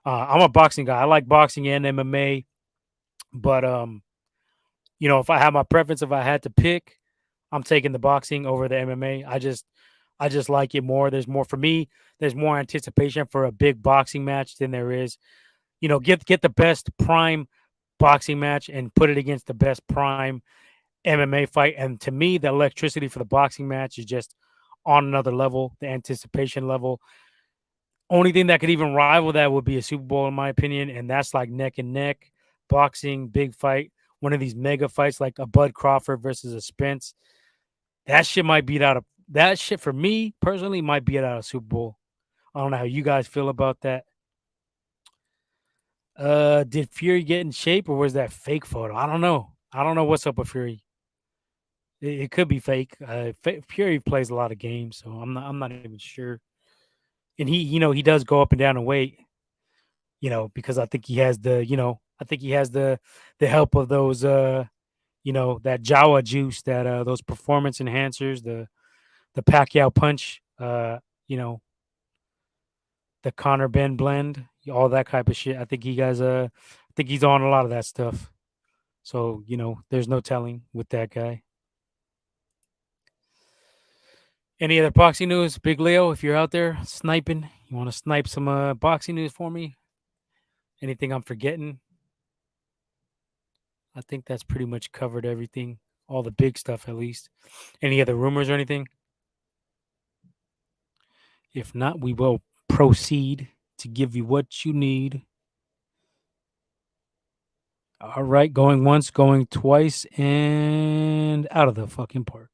I'm a boxing guy. I like boxing and MMA, but if I had my preference, if I had to pick, I'm taking the boxing over the MMA. I just like it more. There's more for me. There's more anticipation for a big boxing match than there is get the best prime boxing match and put it against the best prime MMA fight. And to me, the electricity for the boxing match is just on another level. The anticipation level. Only thing that could even rival that would be a Super Bowl, in my opinion, and that's like neck and neck boxing, big fight. One of these mega fights, like a Bud Crawford versus a Spence. That shit might beat out of that shit for me personally might beat out a Super Bowl. I don't know how you guys feel about that. Did Fury get in shape or was that fake photo? I don't know. I don't know what's up with Fury. It could be fake. Fury plays a lot of games, so I'm not even sure. And he does go up and down in weight, because I think he has the help of those that Jawa juice, that those performance enhancers, the Pacquiao punch, you know, the Conor Ben blend, all that type of shit. I think he's on a lot of that stuff. So, there's no telling with that guy. Any other boxing news? Big Leo, if you're out there sniping, you want to snipe some boxing news for me? Anything I'm forgetting? I think that's pretty much covered everything, all the big stuff at least. Any other rumors or anything? If not, we will proceed to give you what you need. All right, going once, going twice, and out of the fucking park.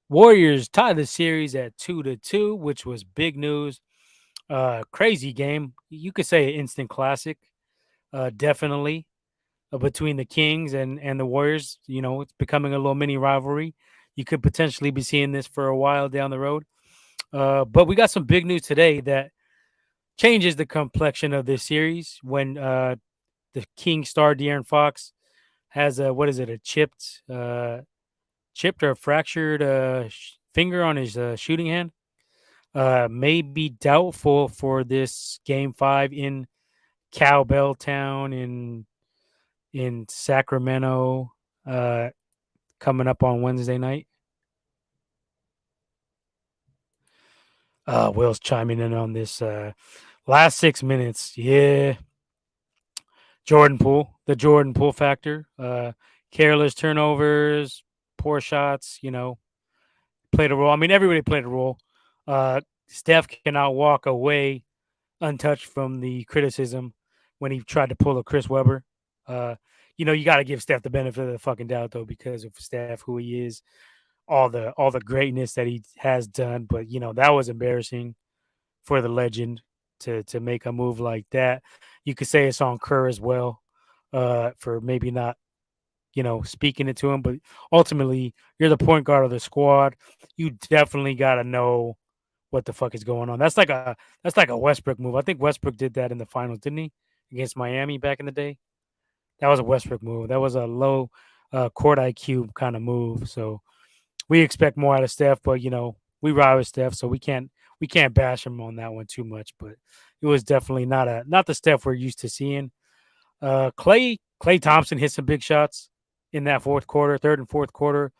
Warriors tied the series at 2-2, which was big news. Crazy game. You could say an instant classic. Definitely between the Kings and the Warriors. It's becoming a little mini rivalry. You could potentially be seeing this for a while down the road. But we got some big news today that changes the complexion of this series when the King star De'Aaron Fox has what is it, a chipped or fractured finger on his shooting hand. May be doubtful for this game 5 in Cowbell Town in Sacramento, coming up on Wednesday night. Will's chiming in on this. Last 6 minutes, yeah. The Jordan Poole factor. Careless turnovers, poor shots, played a role. I mean, everybody played a role. Steph cannot walk away untouched from the criticism when he tried to pull a Chris Webber. You got to give Steph the benefit of the fucking doubt though, because of Steph, who he is, all the greatness that he has done. But that was embarrassing for the legend to make a move like that. You could say it's on Kerr as well, for maybe not speaking it to him. But ultimately, you're the point guard of the squad. You definitely got to know what the fuck is going on. That's like a Westbrook move. I think Westbrook did that in the finals, didn't he? Against Miami back in the day. That was a Westbrook move. That was a low court IQ kind of move. So we expect more out of Steph, but we ride with Steph, so we can't bash him on that one too much. But it was definitely not the Steph we're used to seeing. Clay Thompson hit some big shots in that fourth quarter, third and fourth quarter.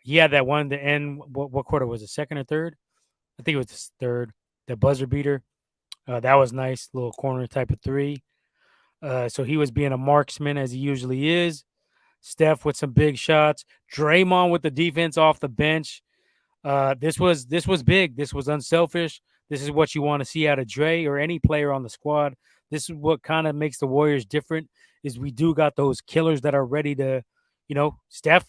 He had that one to end. What quarter was it? Second or third? I think it was the third. The buzzer beater. That was nice, little corner type of three. So he was being a marksman as he usually is. Steph with some big shots. Draymond with the defense off the bench. This was big. This was unselfish. This is what you want to see out of Dre or any player on the squad. This is what kind of makes the Warriors different. Is we do got those killers that are ready to, Steph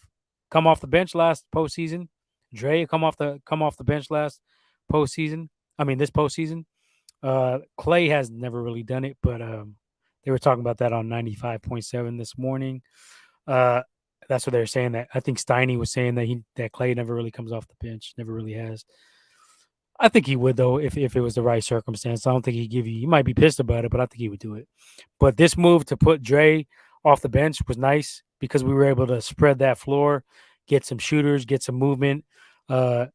come off the bench last postseason. Dre come off the bench last postseason. I mean this postseason. Clay has never really done it, but they were talking about that on 95.7 this morning. Uh, that's what they're saying. That I think Steiny was saying that Clay never really comes off the bench, never really has. I think he would though if it was the right circumstance. I don't think he'd give you. He might be pissed about it, but I think he would do it. But this move to put Dre off the bench was nice because we were able to spread that floor, get some shooters, get some movement uh,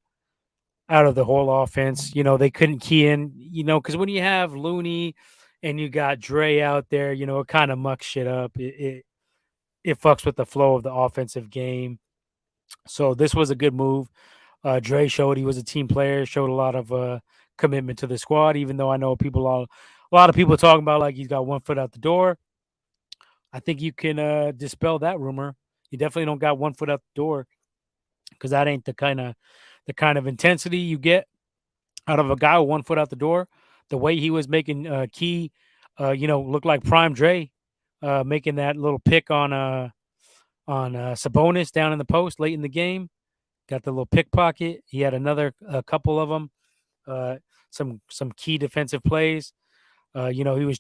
out of the whole offense. They couldn't key in. Because when you have Looney and you got Dre out there, it kind of mucks shit up. It fucks with the flow of the offensive game. So this was a good move. Dre showed he was a team player, showed a lot of commitment to the squad, even though I know a a lot of people talking about like he's got one foot out the door. I think you can dispel that rumor. You definitely don't got one foot out the door because that ain't the kind of intensity you get out of a guy with one foot out the door. The way he was making key, look like Prime Dre, making that little pick on Sabonis down in the post late in the game. Got the little pickpocket. He had another a couple of them. Uh, some key defensive plays. He was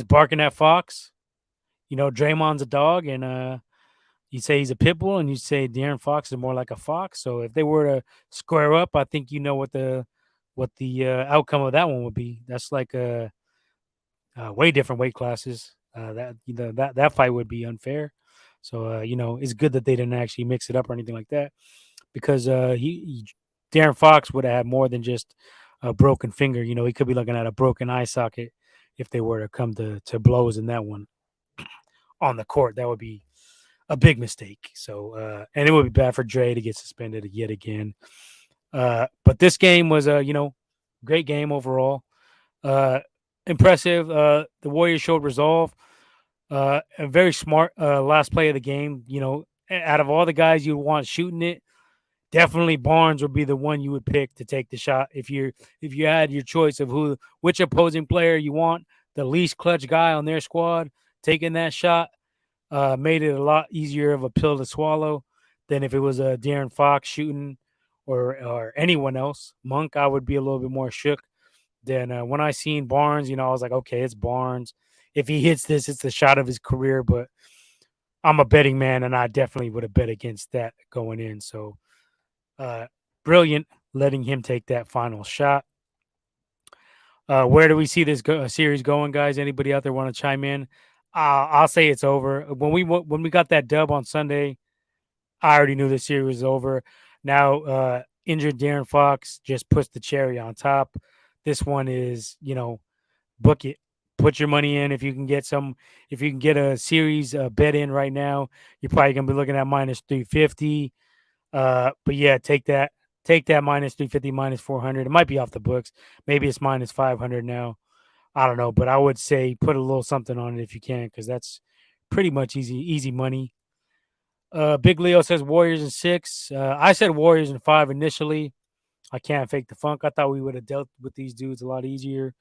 barking at Fox. Draymond's a dog, and you say he's a pit bull, and you say De'Aaron Fox is more like a fox. So if they were to square up, I think what the outcome of that one would be. That's like way different weight classes. That fight would be unfair. So it's good that they didn't actually mix it up or anything like that because Darren Fox would have had more than just a broken finger. He could be looking at a broken eye socket if they were to come to blows in that one on the court. That would be a big mistake. So and it would be bad for Dre to get suspended yet again. But this game was a great game overall. Uh, Impressive. The Warriors showed resolve. A very smart last play of the game. Out of all the guys you want shooting it, definitely Barnes would be the one you would pick to take the shot if you had your choice of which opposing player you want, the least clutch guy on their squad taking that shot. Made it a lot easier of a pill to swallow than if it was a De'Aaron Fox shooting or anyone else. Monk, I would be a little bit more shook. Then when I seen Barnes, I was like, okay, it's Barnes. If he hits this, it's the shot of his career. But I'm a betting man, and I definitely would have bet against that going in. So uh, brilliant letting him take that final shot. Where do we see this series going, guys? Anybody out there want to chime in? I'll say it's over. When we got that dub on Sunday, I already knew the series was over. Now, injured Darren Fox just puts the cherry on top. This one is, book it. Put your money in if you can get some. If you can get a series bet in right now, you're probably gonna be looking at minus 350. But yeah, take that minus 350, minus 400. It might be off the books. Maybe it's minus 500 now. I don't know, but I would say put a little something on it if you can, because that's pretty much easy money. Big Leo says Warriors in 6. I said Warriors in 5 initially. I can't fake the funk. I thought we would have dealt with these dudes a lot easier.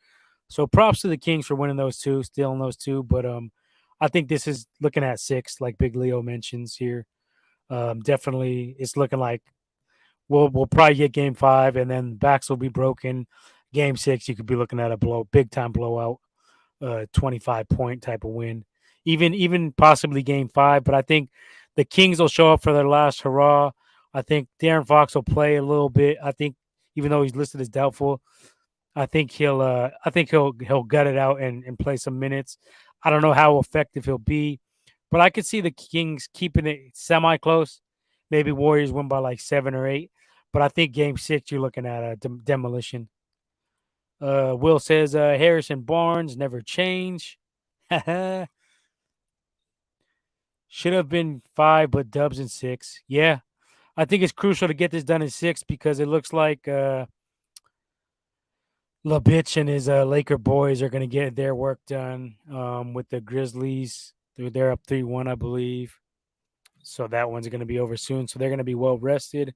So props to the Kings for winning those two, stealing those two. But I think this is looking at 6, like Big Leo mentions here. Definitely, it's looking like we'll probably get Game 5, and then backs will be broken. Game 6, you could be looking at a big time blowout, 25-point type of win, even possibly Game 5. But I think the Kings will show up for their last hurrah. I think Darren Fox will play a little bit. I think even though he's listed as doubtful, I think he'll gut it out and play some minutes. I don't know how effective he'll be, but I could see the Kings keeping it semi close. Maybe Warriors win by like 7 or 8. But I think Game 6 you're looking at a demolition. Will says Harrison Barnes never change. Should have been 5, but Dubs in 6. Yeah, I think it's crucial to get this done in 6 because it looks like LaBitch and his Laker boys are going to get their work done with the Grizzlies. They're up 3-1, I believe. So that one's going to be over soon. So they're going to be well rested.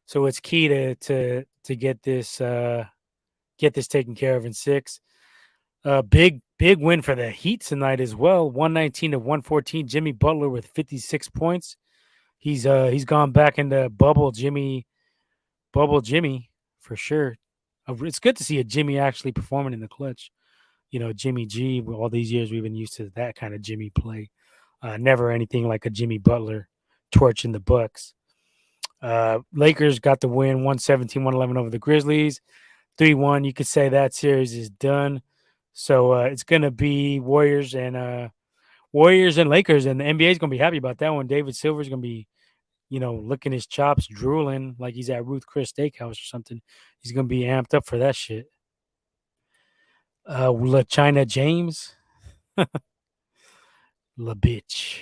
So it's key to get this taken care of in 6. Big win for the Heat tonight as well. 119-114. Jimmy Butler with 56 points. He's gone back into bubble Jimmy for sure. It's good to see a Jimmy actually performing in the clutch. Jimmy G. All these years we've been used to that kind of Jimmy play. Never anything like a Jimmy Butler torching the Bucks. Lakers got the win, 117-111 over the Grizzlies. 3-1. You could say that series is done. So it's gonna be Warriors and Lakers, and the NBA is gonna be happy about that one. David Silver's gonna be, licking his chops, drooling like he's at Ruth Chris Steakhouse or something. He's gonna be amped up for that shit. La China James, La bitch.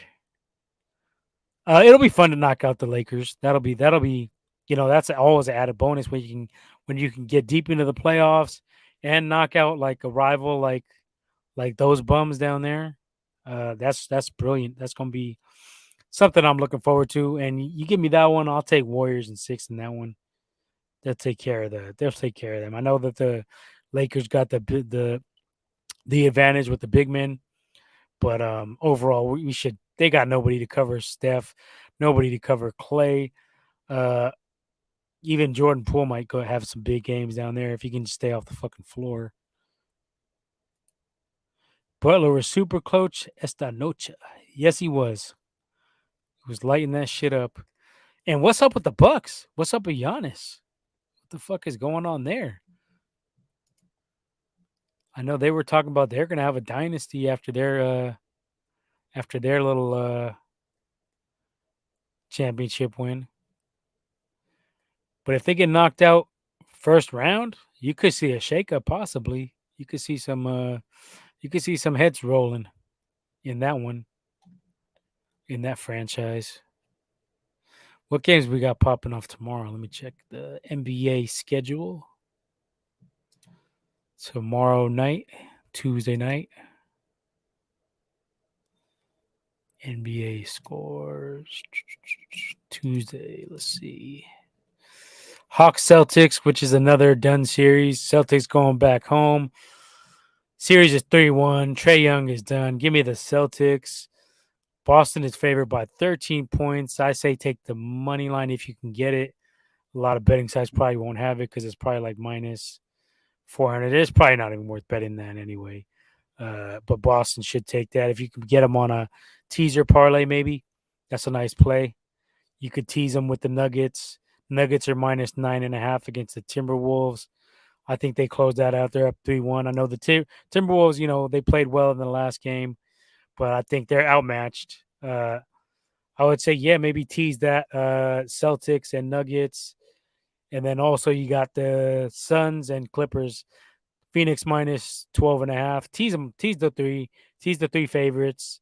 It'll be fun to knock out the Lakers. That'll be that's always an added bonus when when you can get deep into the playoffs and knock out like a rival like those bums down there. That's brilliant. That's gonna be something I'm looking forward to. And you give me that one, I'll take Warriors in six in that one. They'll take care of them. I know that the Lakers got the advantage with the big men, but overall we should. They got nobody to cover Steph, nobody to cover Clay. Uh, Even Jordan Poole might go have some big games down there if he can stay off the fucking floor. Butler was super clutch esta noche. Yes, he was. He was lighting that shit up. And what's up with the Bucks? What's up with Giannis? What the fuck is going on there? I know they were talking about they're gonna have a dynasty after their little championship win. But if they get knocked out first round, you could see a shakeup possibly. You could see some heads rolling in that one, in that franchise. What games we got popping off tomorrow? Let me check the NBA schedule. Tomorrow night, Tuesday night. NBA scores Tuesday. Let's see. Hawks Celtics, which is another done series. Celtics going back home. Series is 3-1. Trae Young is done. Give me the Celtics. Boston is favored by 13 points. I say take the money line if you can get it. A lot of betting sites probably won't have it because it's probably like minus 400. It's probably not even worth betting that anyway. But Boston should take that. If you can get them on a teaser parlay, maybe that's a nice play. You could tease them with the Nuggets. Nuggets are minus 9.5 against the Timberwolves. I think they closed that out. They're up 3-1. I know the Timberwolves, they played well in the last game, but I think they're outmatched. I would say, yeah, maybe tease that Celtics and Nuggets. And then also you got the Suns and Clippers. Phoenix minus 12.5. Tease them, tease the three favorites.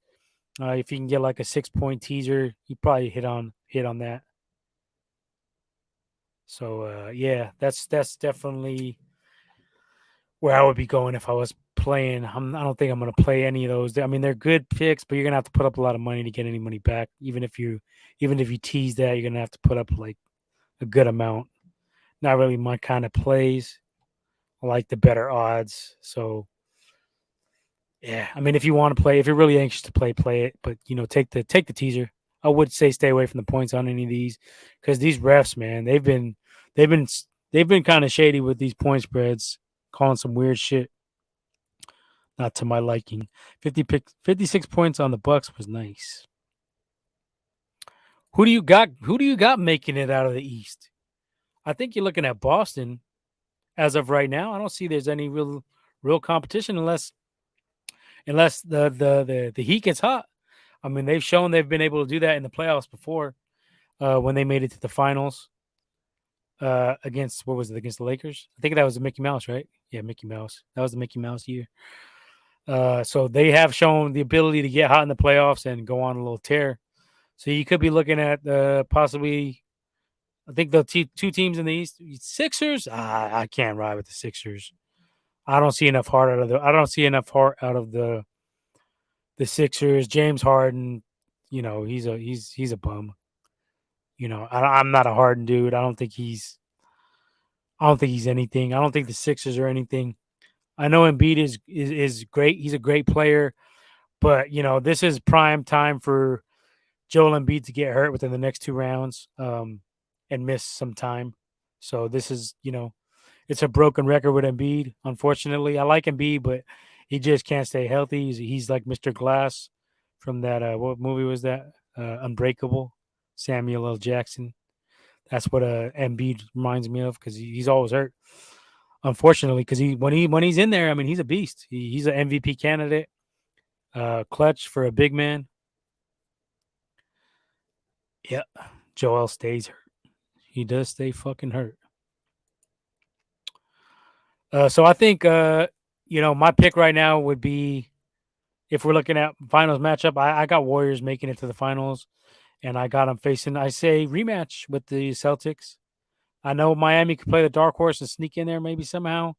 If you can get like a 6-point teaser, you probably hit on that. So yeah, that's definitely where I would be going if I was playing. I don't think I'm going to play any of those. I mean, they're good picks, but you're going to have to put up a lot of money to get any money back. Even if you tease that, you're going to have to put up like a good amount. Not really my kind of plays. I like the better odds. So yeah, I mean, if you want to play, if you're really anxious to play it. But take the teaser. I would say stay away from the points on any of these because these refs, man, they've been they've been kind of shady with these point spreads, calling some weird shit. Not to my liking. 56 points on the Bucks was nice. Who do you got? Who do you got making it out of the East? I think you're looking at Boston as of right now. I don't see there's any real competition unless the Heat gets hot. I mean, they've shown they've been able to do that in the playoffs before when they made it to the finals against what was it against the Lakers? I think that was the Mickey Mouse, right? Yeah, Mickey Mouse. That was the Mickey Mouse year. So they have shown the ability to get hot in the playoffs and go on a little tear. So you could be looking at possibly, I think the two teams in the East, Sixers. I can't ride with the Sixers. I don't see enough heart out of the Sixers. James Harden, he's a bum. I'm not a Harden dude. I don't think he's anything. I don't think the Sixers are anything. I know Embiid is great. He's a great player, but this is prime time for Joel Embiid to get hurt within the next two rounds and miss some time. So this is, it's a broken record with Embiid. Unfortunately, I like Embiid, but he just can't stay healthy. He's like Mr. Glass from that. What movie was that? Unbreakable. Samuel L. Jackson. That's what Embiid reminds me of because he's always hurt. Unfortunately, because when he's in there, I mean, he's a beast. He's an MVP candidate. Clutch for a big man. Yeah, Joel stays hurt. He does stay fucking hurt. So I think my pick right now would be if we're looking at finals matchup. I got Warriors making it to the finals, and I got them facing. I say rematch with the Celtics. I know Miami could play the dark horse and sneak in there maybe somehow,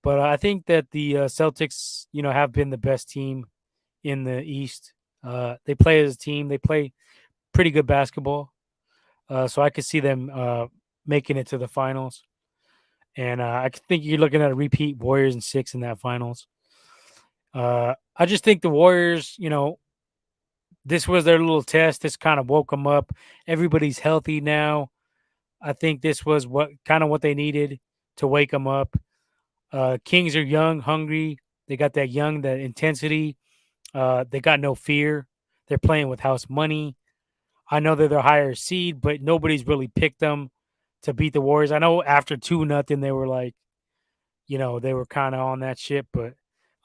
but I think that the Celtics, have been the best team in the East. They play as a team. They play pretty good basketball. So I could see them making it to the finals. And I think you're looking at a repeat Warriors and 6 in that finals. I just think the Warriors, this was their little test. This kind of woke them up. Everybody's healthy now. I think this was what they needed to wake them up. Kings are young, hungry. They got that intensity. They got no fear. They're playing with house money. I know they're the higher seed, but nobody's really picked them to beat the Warriors. I know after 2-0, they were like, they were kind of on that shit, but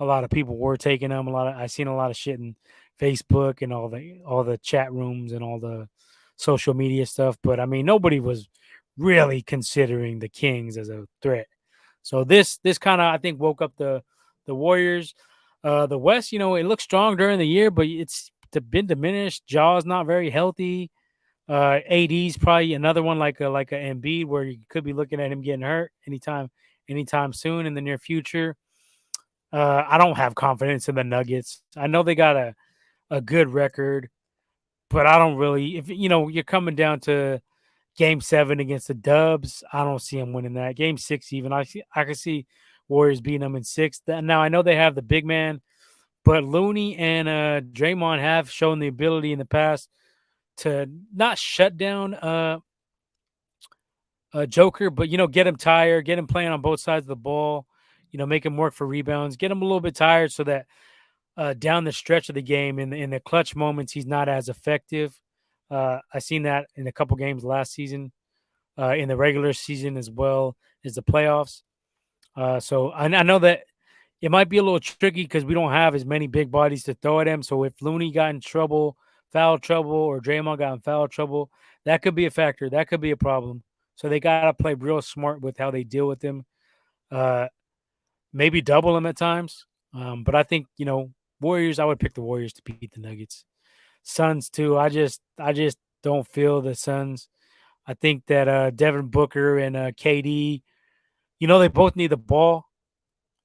a lot of people were taking them. I seen a lot of shit in Facebook and all the chat rooms and all the social media stuff. But I mean, nobody was really considering the Kings as a threat. So this kind of I think woke up the Warriors. The West, it looked strong during the year, but it's been diminished. Jaw's not very healthy. AD's probably another one like a Embiid where you could be looking at him getting hurt anytime soon in the near future. I don't have confidence in the Nuggets. I know they got a good record, but I don't really. If you're coming down to Game 7 against the Dubs, I don't see them winning that. Game 6, even I can see Warriors beating them in 6. Now I know they have the big man, but Looney and Draymond have shown the ability in the past to not shut down Joker, but get him tired, get him playing on both sides of the ball. Make him work for rebounds, get him a little bit tired so that down the stretch of the game in the clutch moments he's not as effective. I seen that in a couple games last season, in the regular season as well as the playoffs. So I know that it might be a little tricky because we don't have as many big bodies to throw at him. So if Looney got in trouble, foul trouble, or Draymond got in foul trouble, that could be a factor. That could be a problem. So they got to play real smart with how they deal with him. Uh, Maybe double him at times. But I think Warriors. I would pick the Warriors to beat the Nuggets. Suns too. I just don't feel the Suns. I think that Devin Booker and KD, they both need the ball.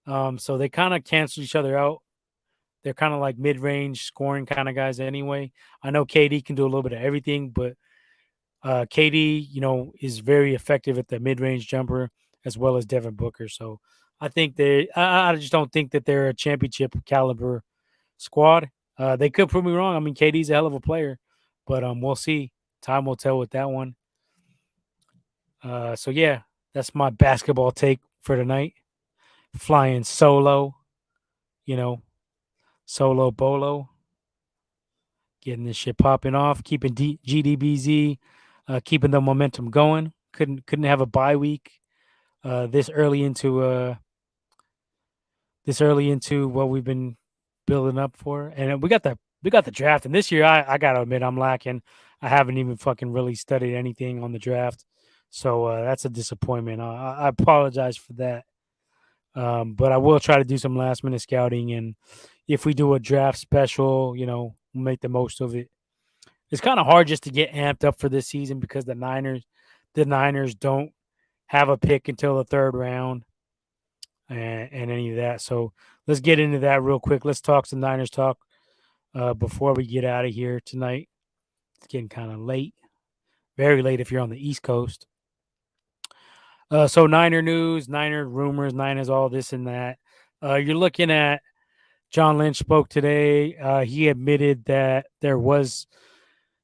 So they kind of cancel each other out. They're kind of like mid-range scoring kind of guys anyway. I know KD can do a little bit of everything, but KD, is very effective at the mid-range jumper as well as Devin Booker. So I think I just don't think that they're a championship caliber squad. They could prove me wrong. I mean, KD's a hell of a player, but we'll see. Time will tell with that one. So yeah, that's my basketball take for tonight. Flying solo, you know, solo bolo, getting this shit popping off, keeping GDBZ, keeping the momentum going. Couldn't have a bye week this early into what we've been building up for, and we got the draft. And this year, I gotta admit, I'm lacking. I haven't even fucking really studied anything on the draft, so that's a disappointment. I apologize for that. But I will try to do some last minute scouting, and if we do a draft special, we'll make the most of it. It's kind of hard just to get amped up for this season because the Niners don't have a pick until the third round and any of that. So let's get into that real quick. Let's talk some Niners talk before we get out of here tonight. It's getting kind of late, very late if you're on the East Coast. So Niner news, Niner rumors, Niners, all this and that. You're looking at John Lynch spoke today. He admitted that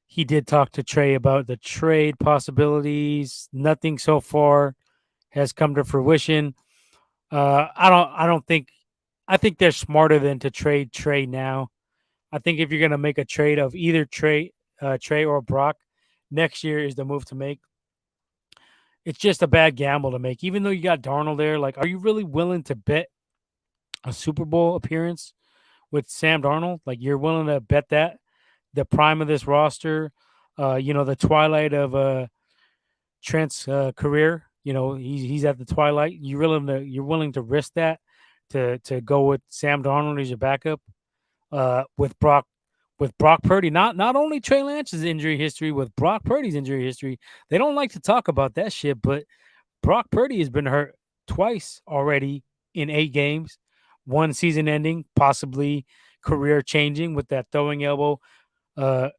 he did talk to Trey about the trade possibilities. Nothing so far has come to fruition. I think they're smarter than to trade Trey now. I think if you're going to make a trade of either Trey or Brock, next year is the move to make. It's just a bad gamble to make. Even though you got Darnold there, like, are you really willing to bet a Super Bowl appearance with Sam Darnold? Like, you're willing to bet that the prime of this roster, the twilight of Trent's career. He's at the twilight. You're willing to risk that to go with Sam Darnold as your backup, with Brock with Brock Purdy. Not only Trey Lance's injury history, with Brock Purdy's injury history, they don't like to talk about that shit. But Brock Purdy has been hurt twice already in 8 games, one season ending, possibly career changing with that throwing elbow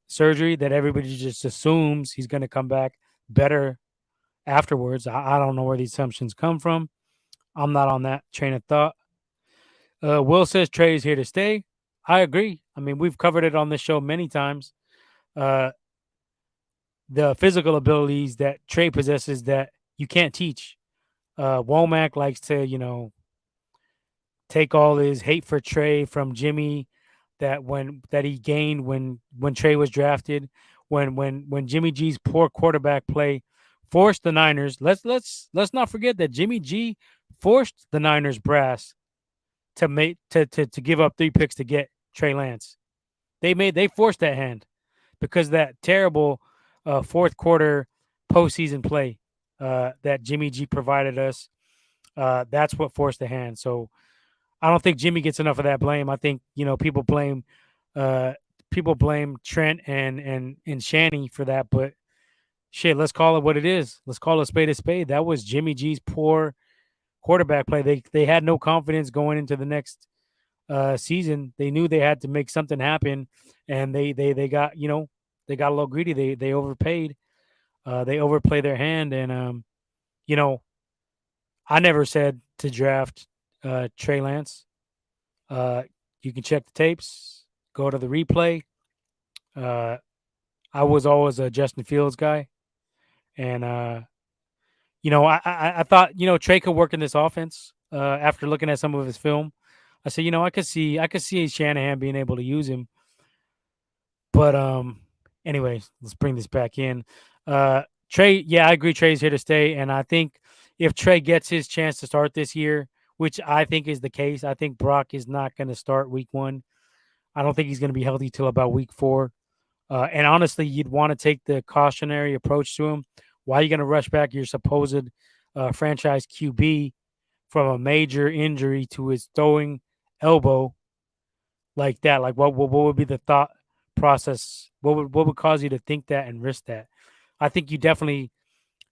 surgery that everybody just assumes he's going to come back better afterwards. I don't know where these assumptions come from. I'm not on that train of thought. Will says Trey is here to stay. I agree. I mean, we've covered it on this show many times. Uh, the physical abilities that Trey possesses that you can't teach. Womack likes to, take all his hate for Trey from Jimmy that he gained when Trey was drafted, when Jimmy G's poor quarterback play forced the Niners. Let's not forget that Jimmy G forced the Niners brass to give up 3 picks to get Trey Lance. They forced that hand because of that terrible fourth quarter postseason play that Jimmy G provided us. That's what forced the hand. So I don't think Jimmy gets enough of that blame. I think uh, people blame Trent and Shanny for that, but shit, let's call it what it is. Let's call a spade a spade. That was Jimmy G's poor quarterback play. They had no confidence going into the next season. They knew they had to make something happen, and they got they got a little greedy. They overpaid. They overplayed their hand, and you know I never said to draft Trey Lance. Uh, you can check the tapes, go to the replay. Uh, I was always a Justin Fields guy, and I thought Trey could work in this offense. After looking at some of his film, I said I could see Shanahan being able to use him. But anyways, let's bring this back in. Trey, yeah, I agree. Trey's here to stay, and I think if Trey gets his chance to start this year, which I think is the case, I think Brock is not going to start week 1. I don't think he's going to be healthy till about week 4. And honestly, you'd want to take the cautionary approach to him. Why are you going to rush back your supposed franchise QB from a major injury to his throwing elbow like that? Like, what would be the thought process? What would cause you to think that and risk that? I think you definitely,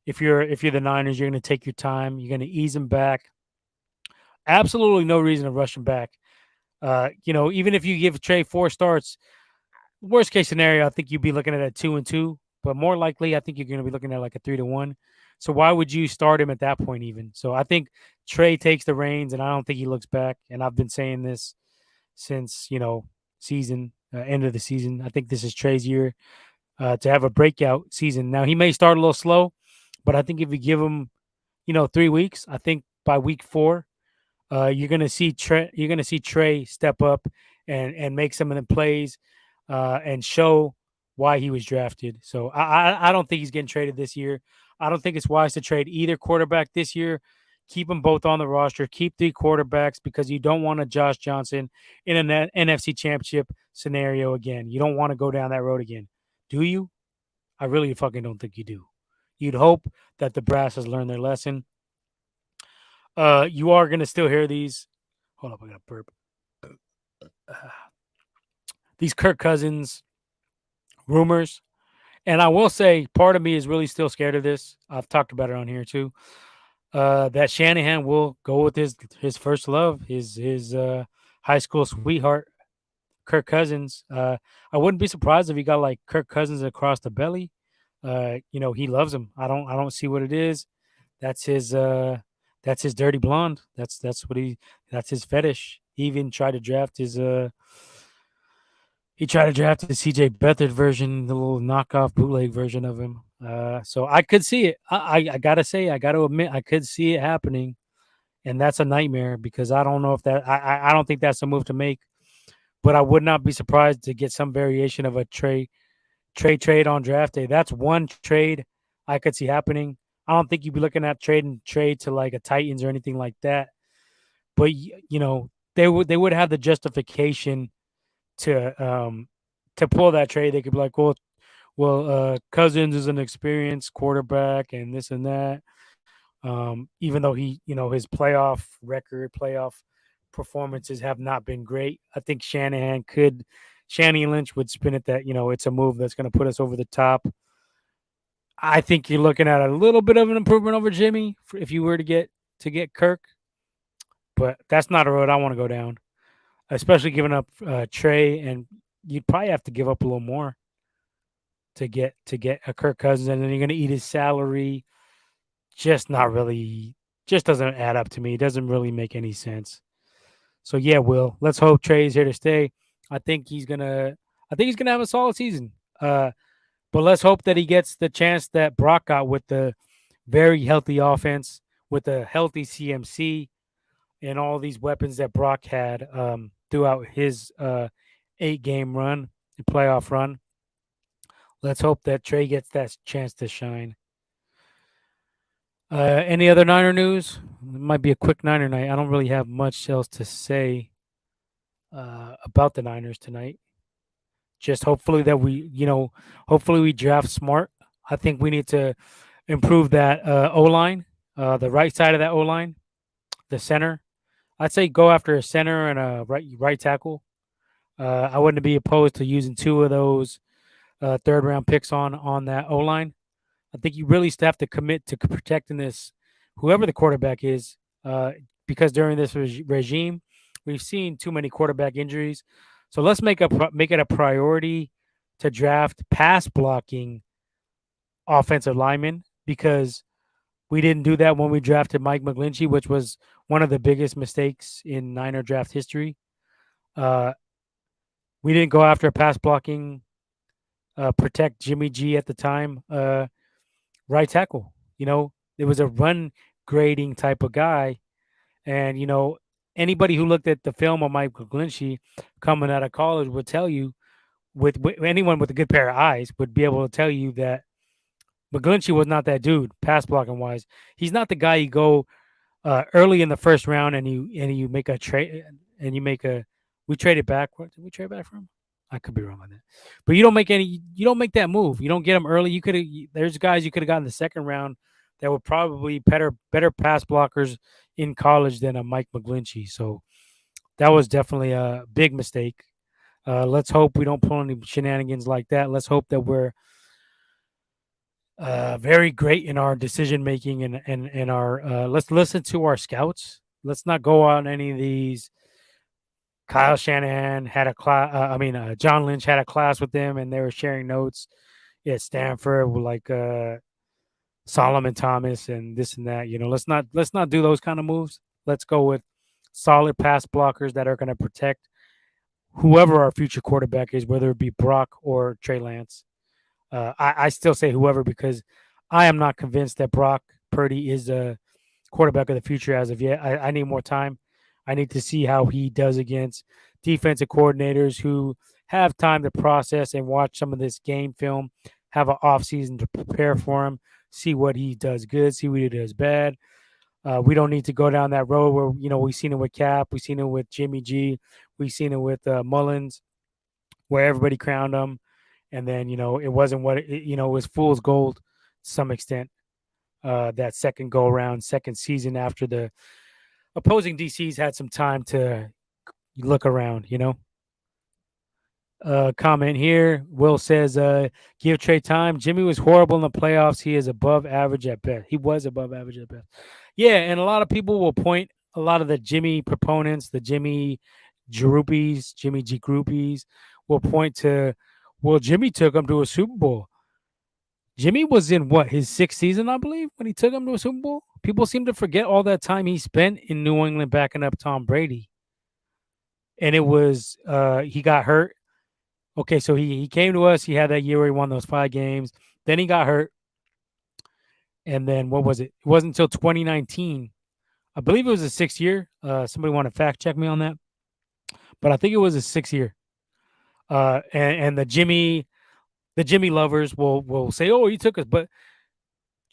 if you're the Niners, you're going to take your time. You're going to ease him back. Absolutely no reason to rush him back. Even if you give Trey 4 starts, worst case scenario, I think you'd be looking at a 2-2, but more likely, I think you're going to be looking at like a 3-1. So why would you start him at that point even? So I think Trey takes the reins, and I don't think he looks back. And I've been saying this since season end of the season. I think this is Trey's year to have a breakout season. Now he may start a little slow, but I think if you give him 3 weeks, I think by week 4 you're gonna see Trey step up and make some of the plays and show why he was drafted. So I don't think he's getting traded this year. I don't think it's wise to trade either quarterback this year. Keep them both on the roster. Keep 3 quarterbacks because you don't want a Josh Johnson in an NFC Championship scenario again. You don't want to go down that road again, do you? I really fucking don't think you do. You'd hope that the brass has learned their lesson. You are gonna still hear these. Hold up, I got a burp. These Kirk Cousins rumors, and I will say, part of me is really still scared of this. I've talked about it on here too. That Shanahan will go with his first love, his high school sweetheart, Kirk Cousins. I wouldn't be surprised if he got like Kirk Cousins across the belly. He loves him. I don't see what it is. That's his that's his dirty blonde. That's his fetish. He even tried to draft the CJ Beathard version, the little knockoff bootleg version of him. So I could see it. I gotta admit, I could see it happening, and that's a nightmare because I don't know if that. I don't think that's a move to make, but I would not be surprised to get some variation of a trade on draft day. That's one trade I could see happening. I don't think you'd be looking at trade to like a Titans or anything like that, but they would have the justification to pull that trade. They could be like, Cousins is an experienced quarterback and this and that. Even though his playoff performances have not been great, I think Shanahan could Shanny and Lynch would spin it that it's a move that's going to put us over the top. I think you're looking at a little bit of an improvement over Jimmy if you were to get Kirk, but that's not a road I want to go down, especially giving up Trey, and you'd probably have to give up a little more to get a Kirk Cousins, and then you're going to eat his salary. Just not really, just doesn't add up to me. It doesn't really make any sense. So yeah, Will, let's hope Trey's here to stay. I think he's gonna, I think he's gonna have a solid season. But let's hope that he gets the chance that Brock got with the very healthy offense, with a healthy CMC, and all these weapons that Brock had throughout his 8-game run, playoff run. Let's hope that Trey gets that chance to shine. Any other Niner news? It might be a quick Niner night. I don't really have much else to say about the Niners tonight. Just hopefully that hopefully we draft smart. I think we need to improve that O line, the right side of that O line, the center. I'd say go after a center and a right tackle. I wouldn't be opposed to using two of those third round picks on that O line. I think you really have to commit to protecting this, whoever the quarterback is, because during this regime, we've seen too many quarterback injuries. So let's make it a priority to draft pass blocking offensive linemen, because we didn't do that when we drafted Mike McGlinchey, which was one of the biggest mistakes in Niner draft history. We didn't go after a pass blocking, protect Jimmy G at the time. Right tackle. It was a run grading type of guy. And, anybody who looked at the film of Mike McGlinchey coming out of college would tell you, with anyone with a good pair of eyes, would be able to tell you that McGlinchey was not that dude, pass blocking wise. He's not the guy you go early in the first round and you make a trade and you make a. We traded back. What did we trade back from? I could be wrong on that, but you don't make that move. You don't get them early. You could have. There's guys you could have gotten the second round that were probably better pass blockers in college than a Mike McGlinchey. So that was definitely a big mistake. Let's hope we don't pull any shenanigans like that. Let's hope that we're very great in our decision making and our. Let's listen to our scouts. Let's not go on any of these. Kyle Shanahan had a class. John Lynch had a class with them, and they were sharing notes at Stanford with Solomon Thomas and this and that. Let's not do those kind of moves. Let's go with solid pass blockers that are going to protect whoever our future quarterback is, whether it be Brock or Trey Lance. I still say whoever, because I am not convinced that Brock Purdy is a quarterback of the future as of yet. I need more time. I need to see how he does against defensive coordinators who have time to process and watch some of this game film, have an off season to prepare for him, see what he does good, see what he does bad. We don't need to go down that road where, we've seen it with Cap, we've seen it with Jimmy G, we've seen it with Mullins, where everybody crowned him. And then, it wasn't what, it was fool's gold to some extent. That second go around, second season after the opposing DCs had some time to look around, Comment here. Will says, give Trey time. Jimmy was horrible in the playoffs. He is above average at best. He was above average at best. Yeah, and a lot of people will point, a lot of the Jimmy proponents, the Jimmy groupies, Jimmy G groupies, will point to, well, Jimmy took him to a Super Bowl. Jimmy was in his sixth season, I believe, when he took him to a Super Bowl. People seem to forget all that time he spent in New England backing up Tom Brady. And it was, he got hurt. Okay, so he came to us. He had that year where he won those 5 games. Then he got hurt. And then what was it? It wasn't until 2019. I believe it was a 6th year. Somebody want to fact check me on that. But I think it was a 6th year. And the Jimmy lovers will say, oh, he took us. But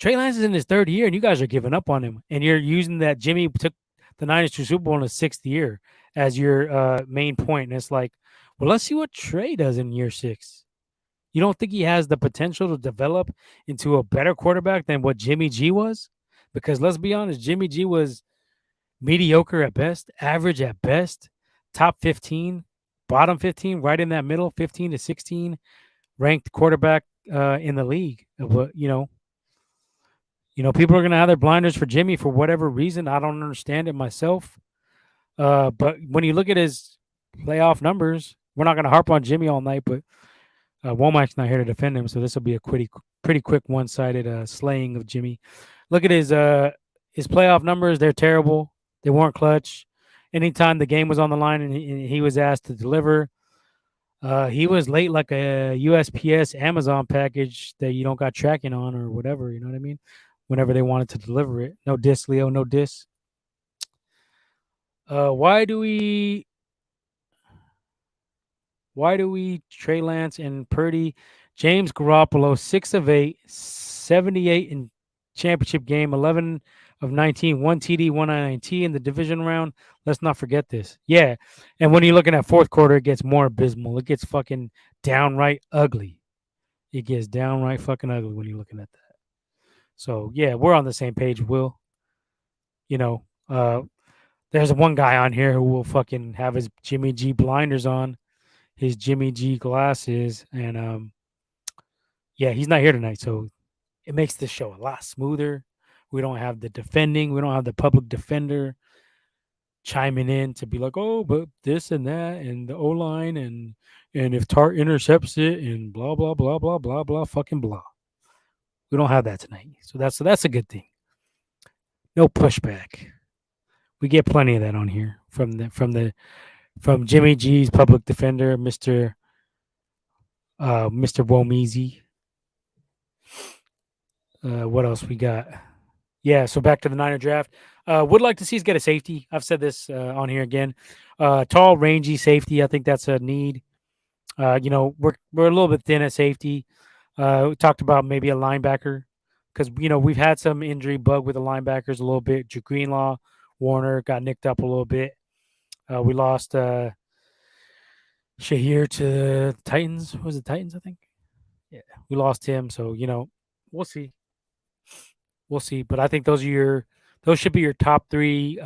Trey Lance is in his 3rd year, and you guys are giving up on him. And you're using that Jimmy took the Niners to Super Bowl in his 6th year as your main point. And it's like, well, let's see what Trey does in year 6. You don't think he has the potential to develop into a better quarterback than what Jimmy G was? Because let's be honest, Jimmy G was mediocre at best, average at best, top 15 bottom 15, right in that middle, 15 to 16 ranked quarterback in the league. But people are gonna have their blinders for Jimmy for whatever reason. I don't understand it myself. But when you look at his playoff numbers, we're not gonna harp on Jimmy all night, but Womack's not here to defend him, so this will be a pretty quick one-sided slaying of Jimmy. Look at his playoff numbers; they're terrible. They weren't clutch. Anytime the game was on the line and he was asked to deliver, he was late like a USPS Amazon package that you don't got tracking on or whatever. You know what I mean? Whenever they wanted to deliver it, no diss, Leo, no diss. Why do we Trey Lance and Purdy, James Garoppolo, 6 of 8, 78 in championship game, 11 of 19, one TD, one INT in the division round. Let's not forget this. Yeah. And when you're looking at fourth quarter, it gets more abysmal. It gets fucking downright ugly. It gets downright fucking ugly when you're looking at that. So yeah, we're on the same page, Will. You know, there's one guy on here who will fucking have his Jimmy G blinders on, his Jimmy G glasses, and yeah, he's not here tonight, so it makes this show a lot smoother. We don't have the defending, we don't have the public defender chiming in to be like, oh, but this and that, and the O line, and if Tart intercepts it, and blah blah blah blah blah blah fucking blah. We don't have that tonight, so that's a good thing. No pushback. We get plenty of that on here from Jimmy G's public defender, Mr. Womeezy. What else we got? Yeah, so back to the Niner draft. Would like to see us get a safety. I've said this on here again. Tall, rangy safety. I think that's a need. We're a little bit thin at safety. We talked about maybe a linebacker because we've had some injury bug with the linebackers a little bit. Drew Greenlaw, Warner got nicked up a little bit. We lost Shahir to the Titans. Was it Titans? I think. Yeah, we lost him. So we'll see. We'll see. But I think those should be your top three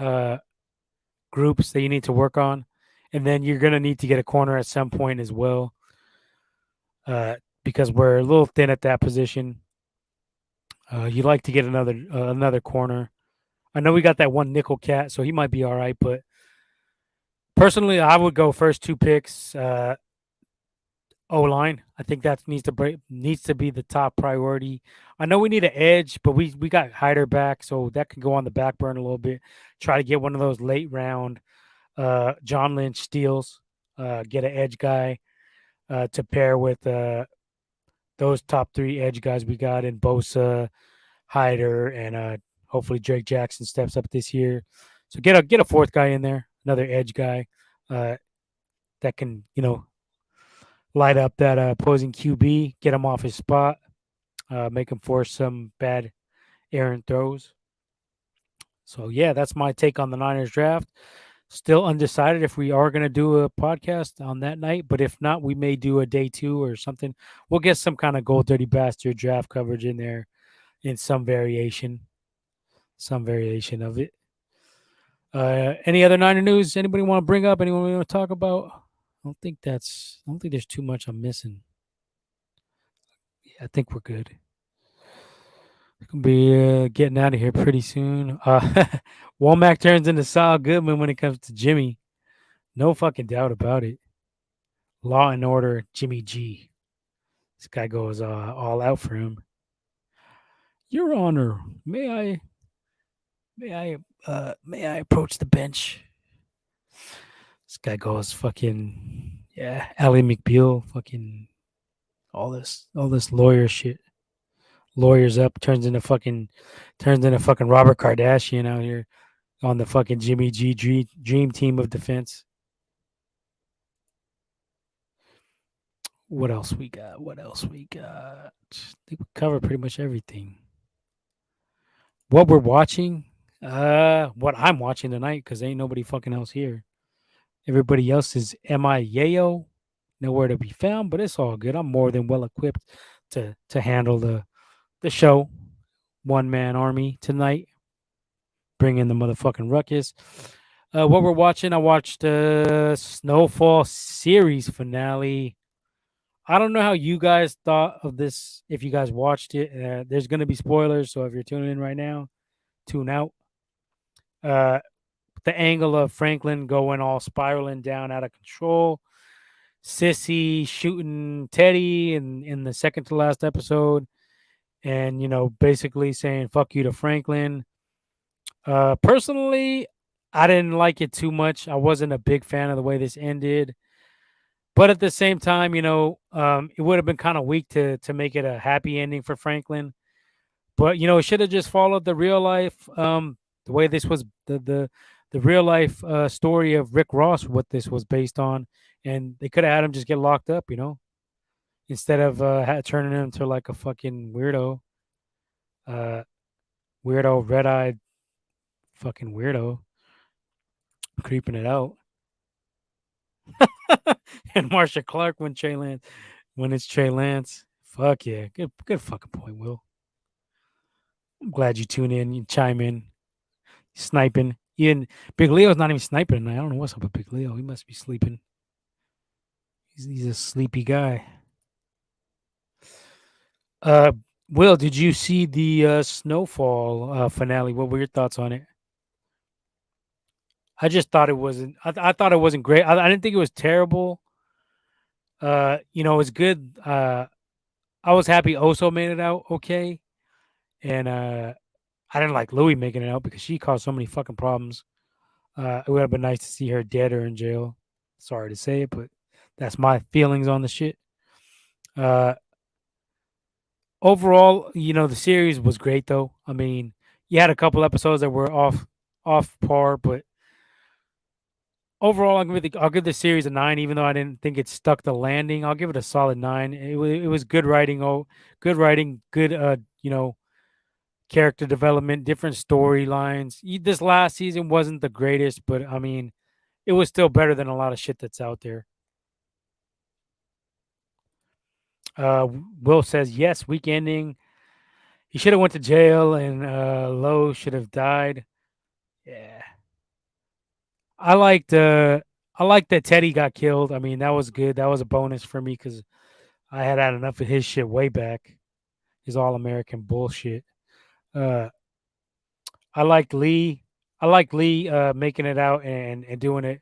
groups that you need to work on, and then you're gonna need to get a corner at some point as well, because we're a little thin at that position. You like to get another corner. I know we got that one nickel cat, so he might be all right. But personally, I would go first two picks. O line. I think that needs to be the top priority. I know we need an edge, but we got Hyder back, so that can go on the back burner a little bit. Try to get one of those late round John Lynch steals. Get an edge guy to pair with those top three edge guys we got in Bosa, Hyder, and hopefully Drake Jackson steps up this year. So get a fourth guy in there, another edge guy that can light up that opposing QB, get him off his spot, make him force some bad errant throws. So yeah, that's my take on the Niners draft. Still undecided if we are going to do a podcast on that night, but if not, we may do a day 2 or something. We'll get some kind of Gold Dirty Bastard draft coverage in there in some variation of it. Any other Niner news? Anybody want to bring up? Anyone want to talk about? I don't think there's too much I'm missing. Yeah, I think we're good. We'll be getting out of here pretty soon. Womack turns into Saul Goodman when it comes to Jimmy. No fucking doubt about it. Law and Order, Jimmy G. This guy goes all out for him. Your Honor, may I approach the bench? This guy goes fucking Ally McBeal, fucking all this lawyer shit. Lawyers up, turns into fucking Robert Kardashian out here on the fucking Jimmy G dream team of defense. What else we got? I think we covered pretty much everything. What we're watching, what I'm watching tonight, because ain't nobody fucking else here. Everybody else is MIAO, nowhere to be found, but it's all good. I'm more than well equipped to handle the show. One man army tonight. Bring in the motherfucking ruckus. What we're watching, I watched Snowfall series finale. I don't know how you guys thought of this. If you guys watched it, there's gonna be spoilers. So if you're tuning in right now, tune out. Uh, the angle of Franklin going all spiraling down out of control. Sissy shooting Teddy in the second to last episode, and basically saying "fuck you" to Franklin. Personally, I didn't like it too much. I wasn't a big fan of the way this ended. But at the same time, it would have been kind of weak to make it a happy ending for Franklin. But it should have just followed the real life, the way this was the real life story of Rick Ross, what this was based on, and they could have had him just get locked up, instead of turning him into like a fucking uh, weirdo, red eyed fucking weirdo, creeping it out. And Marsha Clark when it's Trey Lance. Fuck yeah, good fucking point, Will. I'm glad you tune in, you chime in, sniping. Even Big Leo's not even sniping tonight. I don't know what's up with Big Leo. He must be sleeping. He's a sleepy guy. Uh, Will, did you see the Snowfall finale? What were your thoughts on it? I just thought it wasn't. I thought it wasn't great. I didn't think it was terrible. It was good. I was happy Oso made it out okay, and I didn't like Louis making it out because she caused so many fucking problems. It would have been nice to see her dead or in jail. Sorry to say it, but that's my feelings on the shit. Uh, Overall, the series was great though. I mean, you had a couple episodes that were off par, but overall, I'll give the series a 9. Even though I didn't think it stuck the landing, I'll give it a solid 9. It was good writing. Oh, good writing. Good character development, different storylines. This last season wasn't the greatest, but I mean, it was still better than a lot of shit that's out there. Uh, Will says yes, week ending. He should have went to jail, and Lowe should have died. Yeah, I liked. I liked that Teddy got killed. I mean, that was good. That was a bonus for me because I had enough of his shit way back. His all American bullshit. Uh, I liked Lee. I like Lee making it out and doing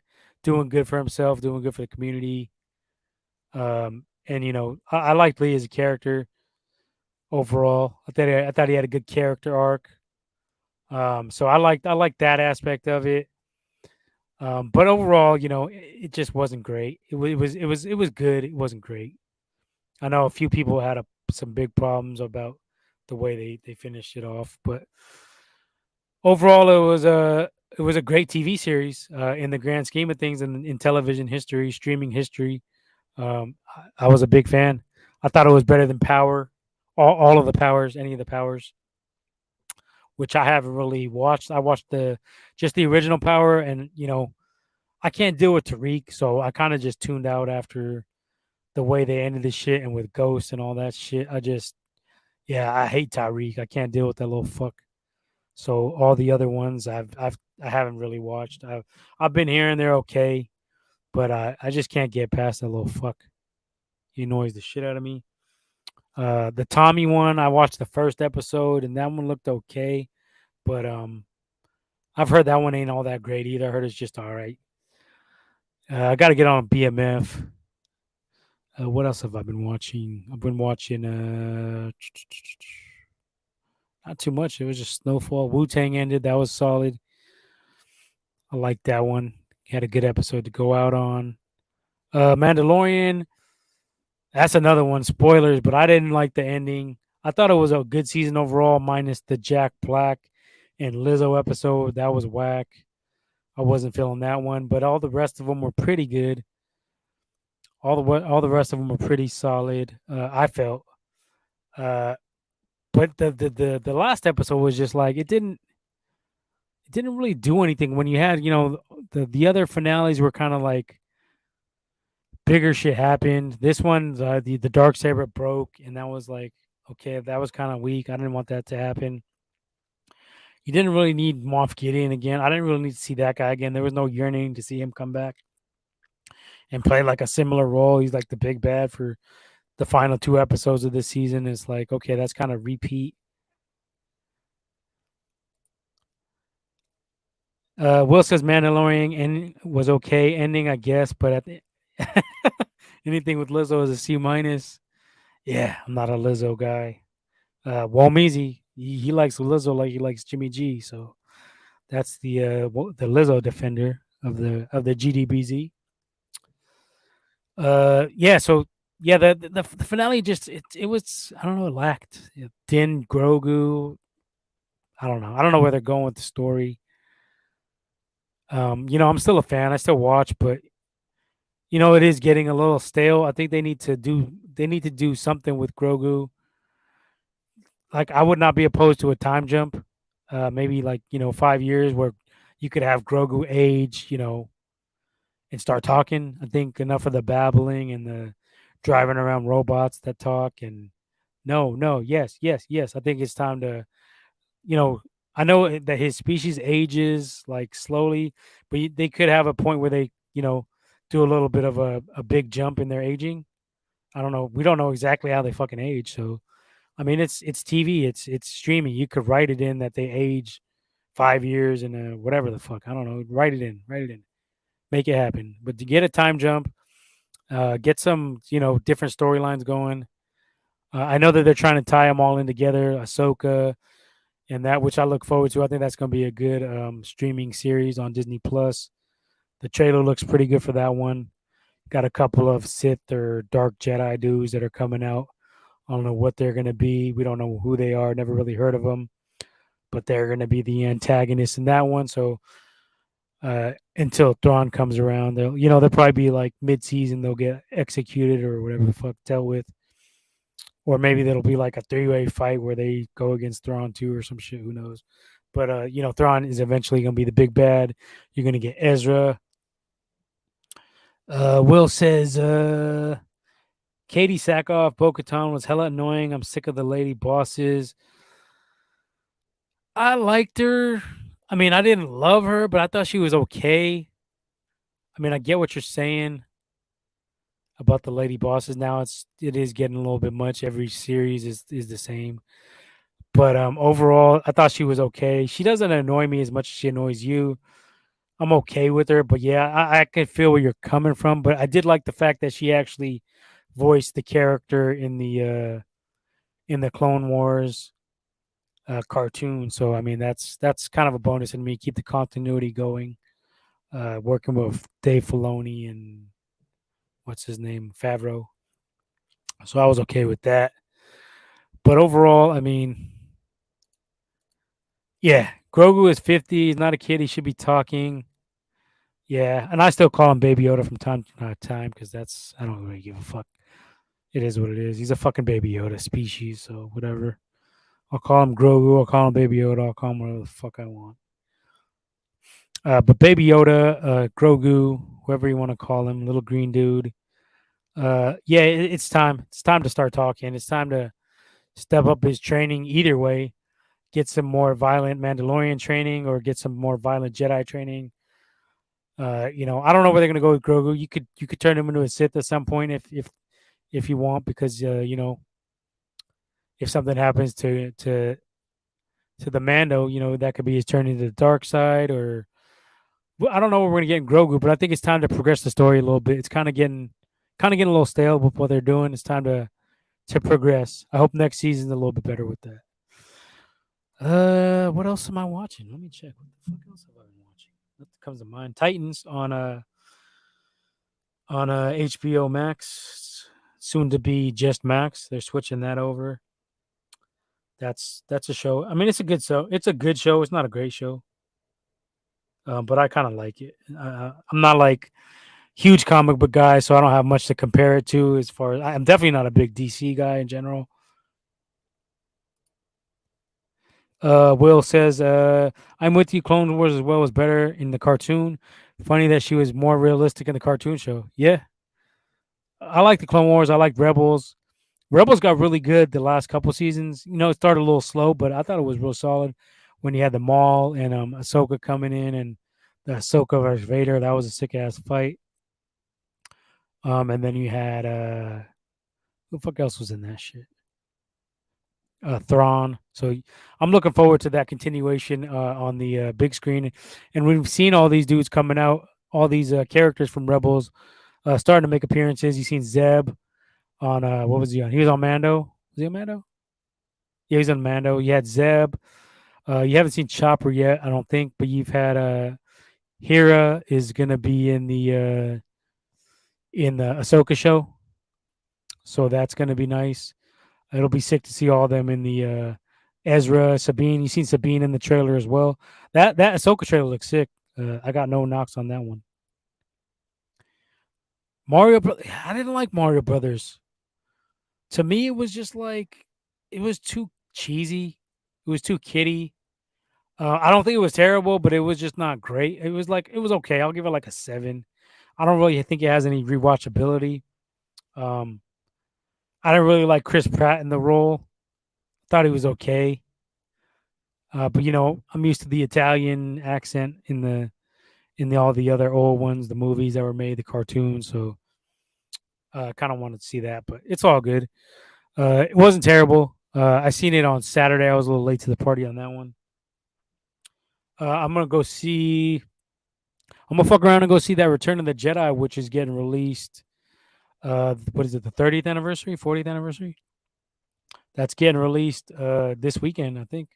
good for himself, doing good for the community. And I liked Lee as a character overall. I thought he had a good character arc. So I liked that aspect of it. But overall, it just wasn't great. It was good. It wasn't great. I know a few people had some big problems about the way they finished it off, but overall, it was a great TV series in the grand scheme of things in television history, streaming history. I was a big fan. I thought it was better than Power, all of the Powers, any of the Powers, which I haven't really watched. I watched just the original Power, and I can't deal with Tariq, so I kind of just tuned out after the way they ended the shit and with Ghost and all that shit. Yeah, I hate Tariq. I can't deal with that little fuck. So all the other ones I haven't really watched. I've been hearing they're okay, but I just can't get past that little fuck. He annoys the shit out of me. The Tommy one, I watched the first episode and that one looked okay, but I've heard that one ain't all that great either. I heard it's just all right. I got to get on BMF. What else have I been watching? I've been watching not too much. It was just Snowfall. Wu Tang ended. That was solid. I liked that one. Had a good episode to go out on. Mandalorian. That's another one. Spoilers, but I didn't like the ending. I thought it was a good season overall, minus the Jack Black and Lizzo episode. That was whack. I wasn't feeling that one, but all the rest of them were pretty good. All the rest of them were pretty solid. I felt. Uh, but the last episode was just like it didn't really do anything. When you had the other finales were kind of like bigger shit happened. This one, the dark saber broke, and that was like okay. That was kind of weak. I didn't want that to happen. You didn't really need Moff Gideon again. I didn't really need to see that guy again. There was no yearning to see him come back and play like a similar role. He's like the big bad for the final two episodes of this season. It's like, okay, that's kind of repeat. Will says Mandalorian and was okay ending, I guess, but at the anything with Lizzo is a C minus. Yeah, I'm not a Lizzo guy. Womeezy, he likes Lizzo like he likes Jimmy G. So that's the Lizzo defender of the GDBZ. Yeah. So yeah, the finale just it was, I don't know, it lacked Din Grogu. I don't know. I don't know where they're going with the story. I'm still a fan. I still watch, but it is getting a little stale. I think they need to do something with Grogu. Like I would not be opposed to a time jump. Maybe like 5 years where you could have Grogu age, and start talking. I think enough of the babbling and the driving around robots that talk and no, no, yes, yes, yes. I think it's time to, you know, I know that his species ages like slowly, but they could have a point where they, do a little bit of a big jump in their aging. I don't know. We don't know exactly how they fucking age. So, I mean, it's TV, it's streaming. You could write it in that they age 5 years and whatever the fuck. I don't know. Write it in, make it happen. But to get a time jump, get some, different storylines going. I know that they're trying to tie them all in together. Ahsoka and that, which I look forward to. I think that's going to be a good streaming series on Disney Plus. The trailer looks pretty good for that one. Got a couple of Sith or Dark Jedi dudes that are coming out. I don't know what they're going to be. We don't know who they are. Never really heard of them, but they're going to be the antagonists in that one. So until Thrawn comes around, they'll probably be like mid-season. They'll get executed or whatever the fuck dealt with, or maybe that'll be like a three-way fight where they go against Thrawn too or some shit. Who knows? But Thrawn is eventually going to be the big bad. You're going to get Ezra. Will says, Katie Sackhoff, Bo-Katan was hella annoying. I'm sick of the lady bosses. I liked her. I mean, I didn't love her, but I thought she was okay. I mean, I get what you're saying about the lady bosses. Now it is getting a little bit much. Every series is the same. But overall, I thought she was okay. She doesn't annoy me as much as she annoys you. I'm okay with her, but yeah, I can feel where you're coming from. But I did like the fact that she actually voiced the character in the Clone Wars cartoon. So I mean, that's kind of a bonus in me. Keep the continuity going. Working with Dave Filoni and what's his name, Favreau. So I was okay with that. But overall, I mean, yeah, Grogu is 50. He's not a kid. He should be talking. Yeah, and I still call him Baby Yoda from time to time because I don't really give a fuck. It is what it is. He's a fucking Baby Yoda species, so whatever. I'll call him Grogu. I'll call him Baby Yoda. I'll call him whatever the fuck I want. But Baby Yoda, Grogu, whoever you want to call him, little green dude. Yeah, it's time. It's time to start talking. It's time to step up his training. Either way, get some more violent Mandalorian training or get some more violent Jedi training. I don't know where they're gonna go with Grogu. You could turn him into a Sith at some point if you want, because if something happens to the Mando, that could be his turning to the dark side, or well, I don't know what we're gonna get in Grogu, but I think it's time to progress the story a little bit. It's kind of getting a little stale with what they're doing. It's time to progress. I hope next season's a little bit better with that. What else am I watching? Let me check. What the fuck else have I been watching? That comes to mind. Titans on HBO Max, soon to be just Max. They're switching that over. That's a show. I mean, it's a good show. It's a good show. It's not a great show, but I kind of like it. I'm not like huge comic book guy, so I don't have much to compare it to. As far as I'm definitely not a big DC guy in general. Will says, I'm with you. Clone Wars as well was better in the cartoon. Funny that she was more realistic in the cartoon show. Yeah, I like the Clone Wars. I like Rebels. Rebels got really good the last couple seasons. It started a little slow, but I thought it was real solid. when you had the Maul and Ahsoka coming in and the Ahsoka versus Vader. That was a sick ass fight. And then you had who the fuck else was in that shit? Thrawn. So I'm looking forward to that continuation on the big screen. And we've seen all these dudes coming out, all these characters from Rebels starting to make appearances. You seen Zeb on what was he on? He was on Mando. Was he on Mando? Yeah, he's on Mando. You had Zeb. You haven't seen Chopper yet, I don't think, but you've had Hera is gonna be in the Ahsoka show, so that's gonna be nice. It'll be sick to see all of them in the Ezra, Sabine. You seen Sabine in the trailer as well. That Ahsoka trailer looks sick. I got no knocks on that one. I didn't like Mario Brothers. To me, it was just like it was too cheesy. It was too kiddie. I don't think it was terrible, but it was just not great. It was like it was okay. I'll give it like a 7. I don't really think it has any rewatchability. Um, I didn't really like Chris Pratt in the role. Thought he was okay. But I'm used to the Italian accent in all the other old ones, the movies that were made, the cartoons. So kind of wanted to see that, but it's all good. It wasn't terrible. I seen it on Saturday. I was a little late to the party on that one. I'm gonna go see. I'm gonna fuck around and go see that Return of the Jedi, which is getting released. What is it? The 30th anniversary, 40th anniversary. That's getting released this weekend, I think.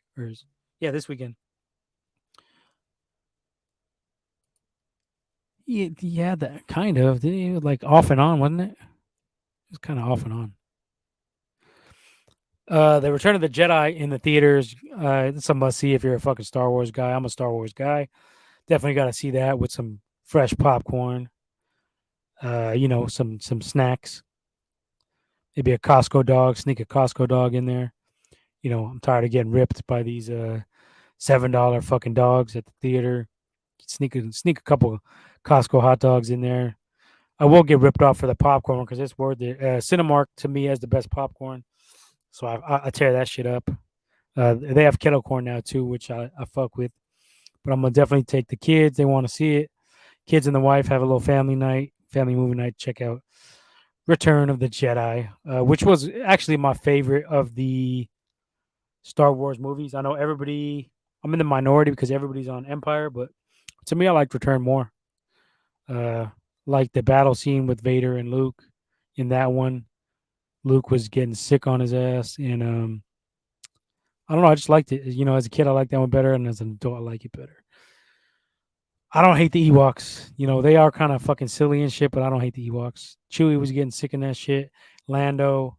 Yeah, this weekend. Yeah, that kind of. Like off and on, wasn't it? It was kind of off and on. The Return of the Jedi in the theaters. It's a must see if you're a fucking Star Wars guy. I'm a Star Wars guy. Definitely got to see that with some fresh popcorn. Some snacks. Maybe a Costco dog. Sneak a Costco dog in there. I'm tired of getting ripped by these $7 fucking dogs at the theater. Sneak a couple Costco hot dogs in there. I will get ripped off for the popcorn because it's worth it. Cinemark to me has the best popcorn, so I tear that shit up. They have kettle corn now too, which I fuck with. But I'm gonna definitely take the kids. They want to see it. Kids and the wife have a little family night, family movie night. Check out Return of the Jedi, which was actually my favorite of the Star Wars movies. I know everybody. I'm in the minority because everybody's on Empire, but to me, I liked Return more. Uh, like the battle scene with Vader and Luke in that one. Luke was getting sick on his ass, and I don't know. I just liked it. As a kid, I liked that one better, and as an adult, I like it better. I don't hate the Ewoks. They are kind of fucking silly and shit, but I don't hate the Ewoks. Chewie was getting sick in that shit. Lando,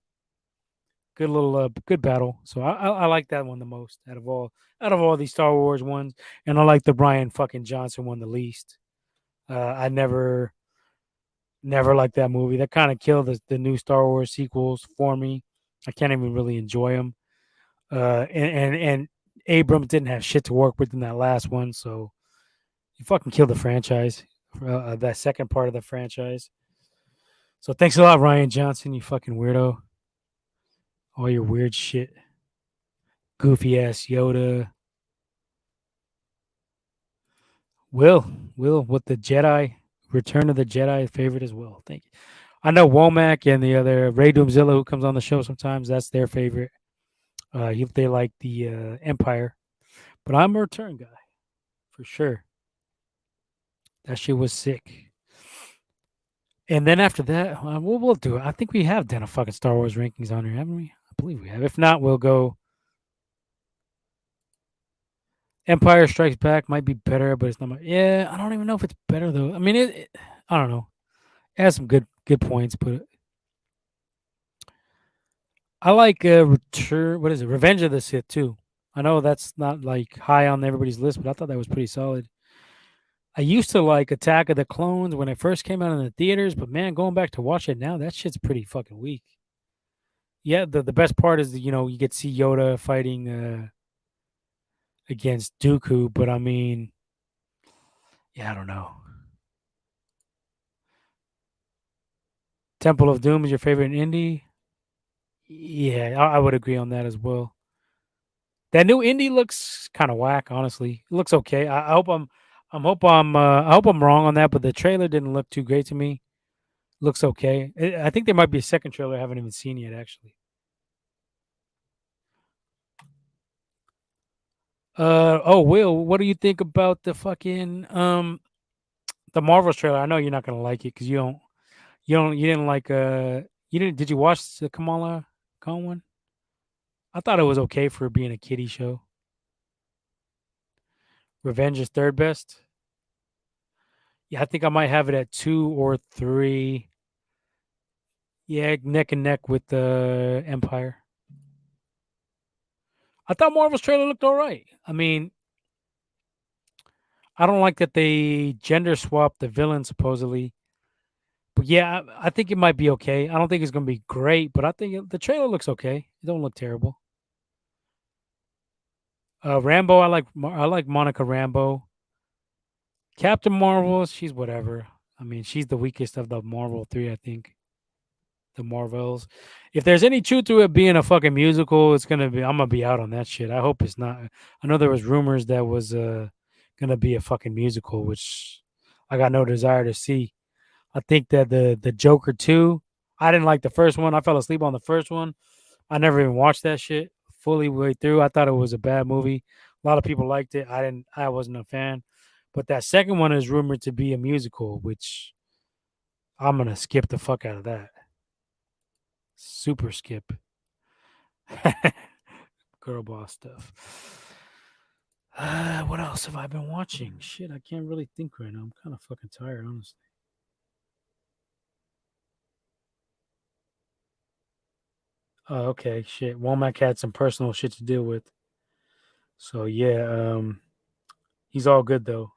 good battle. So I like that one the most out of all these Star Wars ones, and I like the Brian fucking Johnson one the least. I never liked that movie. That kind of killed the new Star Wars sequels for me. I can't even really enjoy them. And Abrams didn't have shit to work with in that last one, so you fucking killed the franchise. That second part of the franchise. So thanks a lot, Ryan Johnson. You fucking weirdo. All your weird shit. Goofy ass Yoda. Will, with the Jedi, Return of the Jedi favorite as well. Thank you. I know Womack and the other Ray Doomzilla who comes on the show sometimes. That's their favorite. They like the Empire, but I'm a Return guy for sure. That shit was sick. And then after that, we'll do it. I think we have done a fucking Star Wars rankings on here, haven't we? I believe we have. If not, we'll go. Empire Strikes Back might be better, but it's not. Yeah, I don't even know if it's better though. I mean, I don't know. It has some good points, but I like Return. What is it? Revenge of the Sith too. I know that's not like high on everybody's list, but I thought that was pretty solid. I used to like Attack of the Clones when it first came out in the theaters, but man, going back to watch it now, that shit's pretty fucking weak. Yeah, the best part is that, you get to see Yoda fighting against Dooku, but I mean, yeah, I don't know. Temple of Doom is your favorite indie? Yeah, I would agree on that as well. That new indie looks kind of whack. Honestly, it looks okay. I hope I'm wrong on that, but the trailer didn't look too great to me. Looks okay. I think there might be a second trailer I haven't even seen yet. Actually. Oh, Will, what do you think about the fucking the Marvels trailer? I know you're not gonna like it because you didn't like you didn't did you watch the Kamala Khan one? I thought it was okay for being a kiddie show. Revenge is third best. Yeah, I think I might have it at 2 or 3. Yeah, neck and neck with the Empire. I thought Marvel's trailer looked all right. I mean, I don't like that they gender swapped the villain supposedly. But yeah, I think it might be okay. I don't think it's going to be great, but I think the trailer looks okay. It don't look terrible. Rambo, I like Monica Rambo. Captain Marvel, she's whatever. I mean, she's the weakest of the Marvel 3, I think. The Marvels. If there's any truth to it being a fucking musical, it's gonna be. I'm gonna be out on that shit. I hope it's not. I know there was rumors that was gonna be a fucking musical, which I got no desire to see. I think that the Joker 2. I didn't like the first one. I fell asleep on the first one. I never even watched that shit fully way through. I thought it was a bad movie. A lot of people liked it. I didn't. I wasn't a fan. But that second one is rumored to be a musical, which I'm gonna skip the fuck out of that. Super skip. Girl boss stuff. What else have I been watching? Shit, I can't really think right now. I'm kind of fucking tired, honestly. Oh, okay, shit. Womack had some personal shit to deal with. So yeah, he's all good though.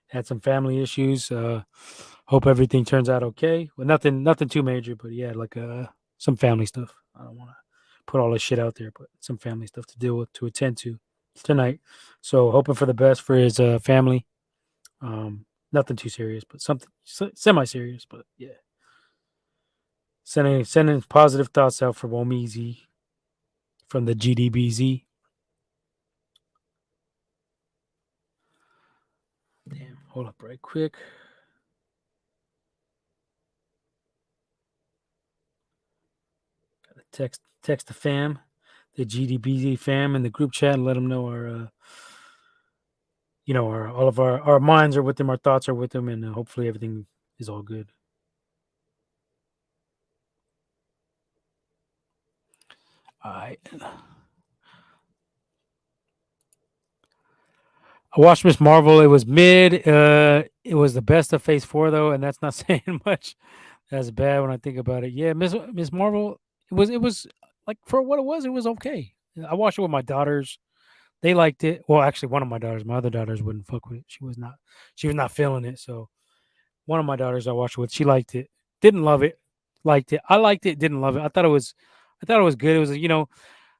Had some family issues. Hope everything turns out okay. Well, nothing too major, but yeah, like some family stuff. I don't want to put all this shit out there, but some family stuff to deal with to attend to tonight. So hoping for the best for his family. Nothing too serious, but something semi serious. But yeah, sending positive thoughts out for Womeezy from the GDBZ. Damn, hold up right quick. Gotta text the fam, the GDBZ fam in the group chat, and let them know our all of our minds are with them, our thoughts are with them, and hopefully everything is all good. I I watched Miss Marvel. It was mid. It was the best of Phase 4 though, and that's not saying much. That's bad when I think about it. Yeah, Miss Marvel. It was like for what it was. It was okay. I watched it with my daughters. They liked it. Well, actually, one of my daughters. My other daughters wouldn't fuck with it. She was not. She was not feeling it. So one of my daughters I watched it with. She liked it. Didn't love it. Liked it. I liked it. Didn't love it. I thought it was. I thought it was good. It was a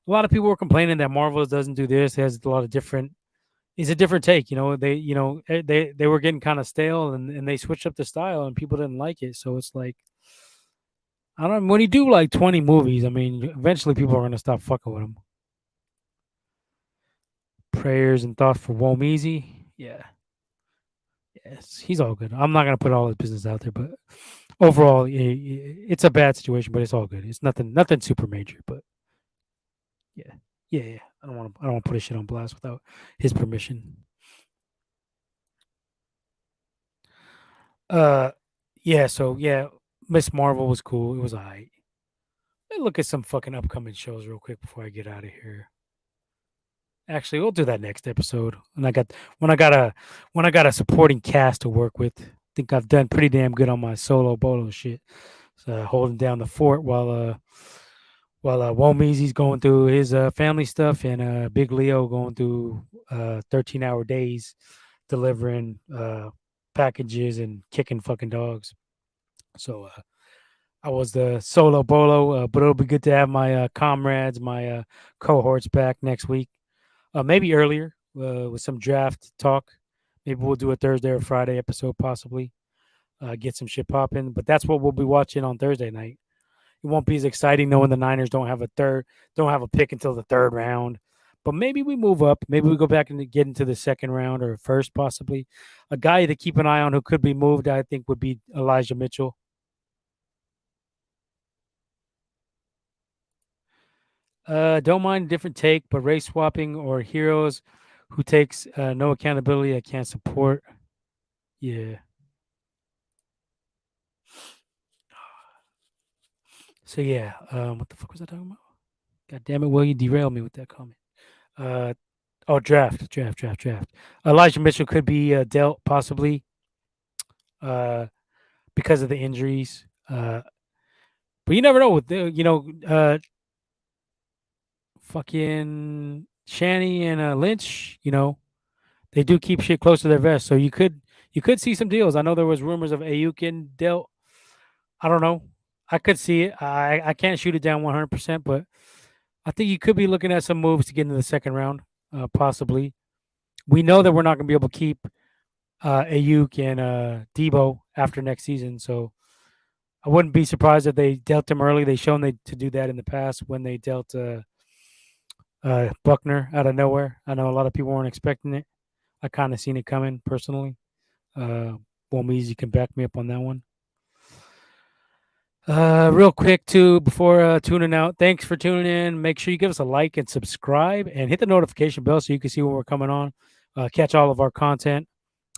lot of people were complaining that Marvel doesn't do this. It has a lot of different. It's a different take. They were getting kind of stale and they switched up the style and people didn't like it. So it's like I don't. When you do like 20 movies, I mean, eventually people are gonna stop fucking with them. Prayers and thoughts for Womeezy. Yeah, yes, he's all good. I'm not gonna put all his business out there, but overall, it's a bad situation, but it's all good. It's nothing super major, but yeah, yeah. I don't want to put his shit on blast without his permission. Uh, yeah. So yeah, Miss Marvel was cool. It was alright. Let me look at some fucking upcoming shows real quick before I get out of here. Actually, we'll do that next episode. When I got a supporting cast to work with. I think I've done pretty damn good on my solo bolo shit. So holding down the fort while Womeezy's going through his family stuff and Big Leo going through 13-hour days delivering packages and kicking fucking dogs. So I was the solo bolo, but it'll be good to have my comrades, my cohorts back next week. Maybe earlier with some draft talk. Maybe we'll do a Thursday or Friday episode, possibly. Get some shit popping. But that's what we'll be watching on Thursday night. It won't be as exciting knowing the Niners don't have a pick until the third round. but maybe we move up. Maybe we go back and get into the second round or first, possibly. A guy to keep an eye on who could be moved, I think, would be Elijah Mitchell. Don't mind a different take, but race swapping or heroes who takes no accountability, I can't support. Yeah. So yeah, what the fuck was I talking about? God damn it, Will, you derailed me with that comment. Uh, oh, draft. Elijah Mitchell could be dealt possibly uh, because of the injuries. But you never know with the, fucking Shanny and Lynch. They do keep shit close to their vest, so you could see some deals. I know there was rumors of Ayukin dealt. I don't know. I could see it. I can't shoot it down 100%, but I think you could be looking at some moves to get into the second round, possibly. We know that we're not going to be able to keep Ayuk and Debo after next season, so I wouldn't be surprised if they dealt him early. They've shown they to do that in the past when they dealt Buckner out of nowhere. I know a lot of people weren't expecting it. I kind of seen it coming personally. Uh, Womeezy can back me up on that one. Real quick too, before tuning out, thanks for tuning in. Make sure you give us a like and subscribe, and hit the notification bell so you can see when we're coming on. Catch all of our content.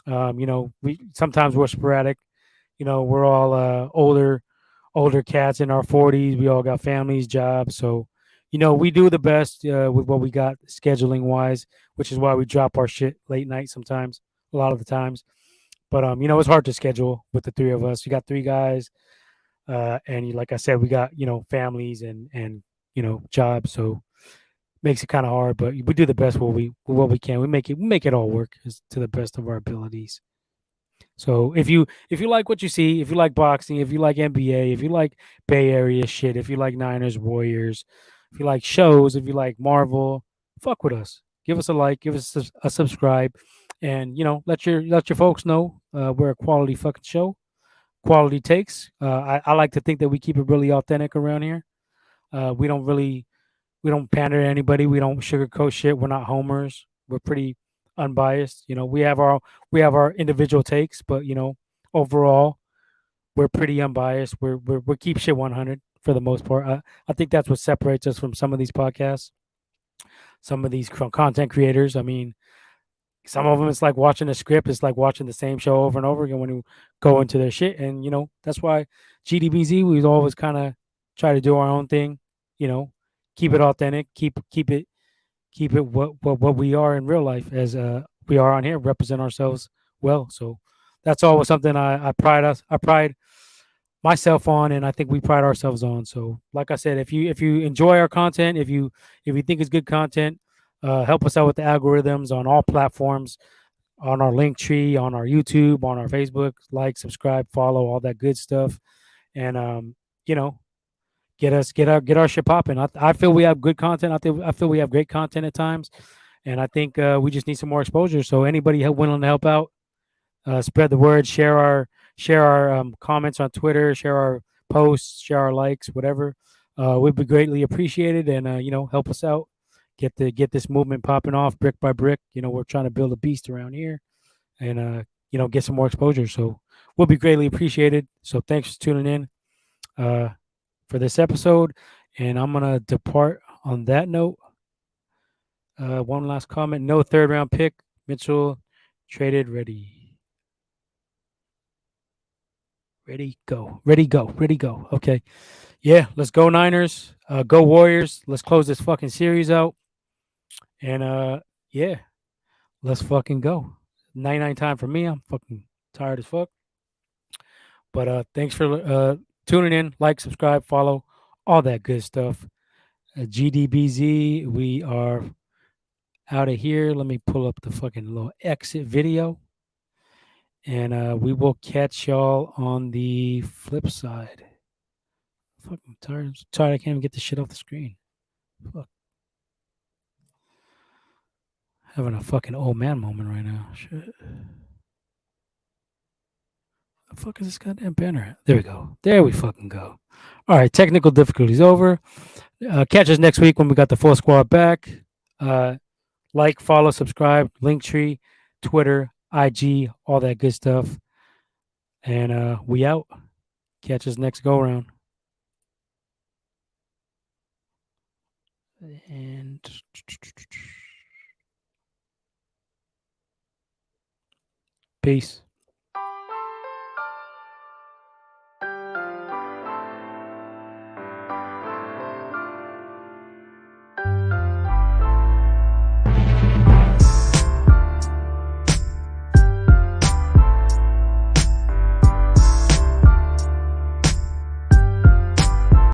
We sometimes we're sporadic. We're all older cats in our 40s. We all got families, jobs, so we do the best with what we got scheduling wise, which is why we drop our shit late night sometimes, a lot of the times. But it's hard to schedule with the three of us. You got three guys, and like I said, we got families and jobs, so makes it kind of hard. But we do the best what we can. We make it all work to the best of our abilities. So if you like what you see, if you like boxing, if you like NBA, if you like Bay Area shit, if you like Niners, Warriors, if you like shows, if you like Marvel, fuck with us. Give us a like, give us a subscribe, and let your folks know we're a quality fucking show, quality takes. I like to think that we keep it really authentic around here. We don't pander to anybody. We don't sugarcoat shit. We're not homers. We're pretty unbiased. We have our individual takes, but overall we're pretty unbiased. We keep shit 100 for the most part. I think that's what separates us from some of these podcasts, some of these content creators. I mean, some of them it's like watching a script. It's like watching the same show over and over again when you go into their shit. And that's why GDBZ we always kind of try to do our own thing. You know, keep it authentic. Keep it what we are in real life as we are on here. Represent ourselves well. So that's always something I pride myself on, and I think we pride ourselves on. So like I said, if you enjoy our content, if you think it's good content, help us out with the algorithms on all platforms, on our link tree, on our YouTube, on our Facebook. Like, subscribe, follow, all that good stuff, and you know, get our shit popping. I feel we have good content. I feel we have great content at times, and I think we just need some more exposure. So anybody willing to help out, spread the word, share our comments on Twitter, share our posts, share our likes, whatever. Would be greatly appreciated, and help us out. Get this movement popping off brick by brick. We're trying to build a beast around here, and get some more exposure. So we'll be greatly appreciated. So thanks for tuning in for this episode, and I'm gonna depart on that note. One last comment: no third round pick. Mitchell traded. Ready, go. Okay. Yeah, let's go Niners. Go Warriors. Let's close this fucking series out. And yeah, let's fucking go. 99 time for me. I'm fucking tired as fuck. But thanks for tuning in. Like, subscribe, follow, all that good stuff. GDBZ, we are out of here. Let me pull up the fucking little exit video. And we will catch y'all on the flip side. Fucking tired. I'm so tired. I can't even get this shit off the screen. Fuck. Having a fucking old man moment right now. Shit. The fuck is this goddamn banner at? There we go. There we fucking go. All right. Technical difficulties over. Catch us next week when we got the full squad back. Uh, like, follow, subscribe, Linktree, Twitter, IG, all that good stuff. And we out. Catch us next go round. And peace.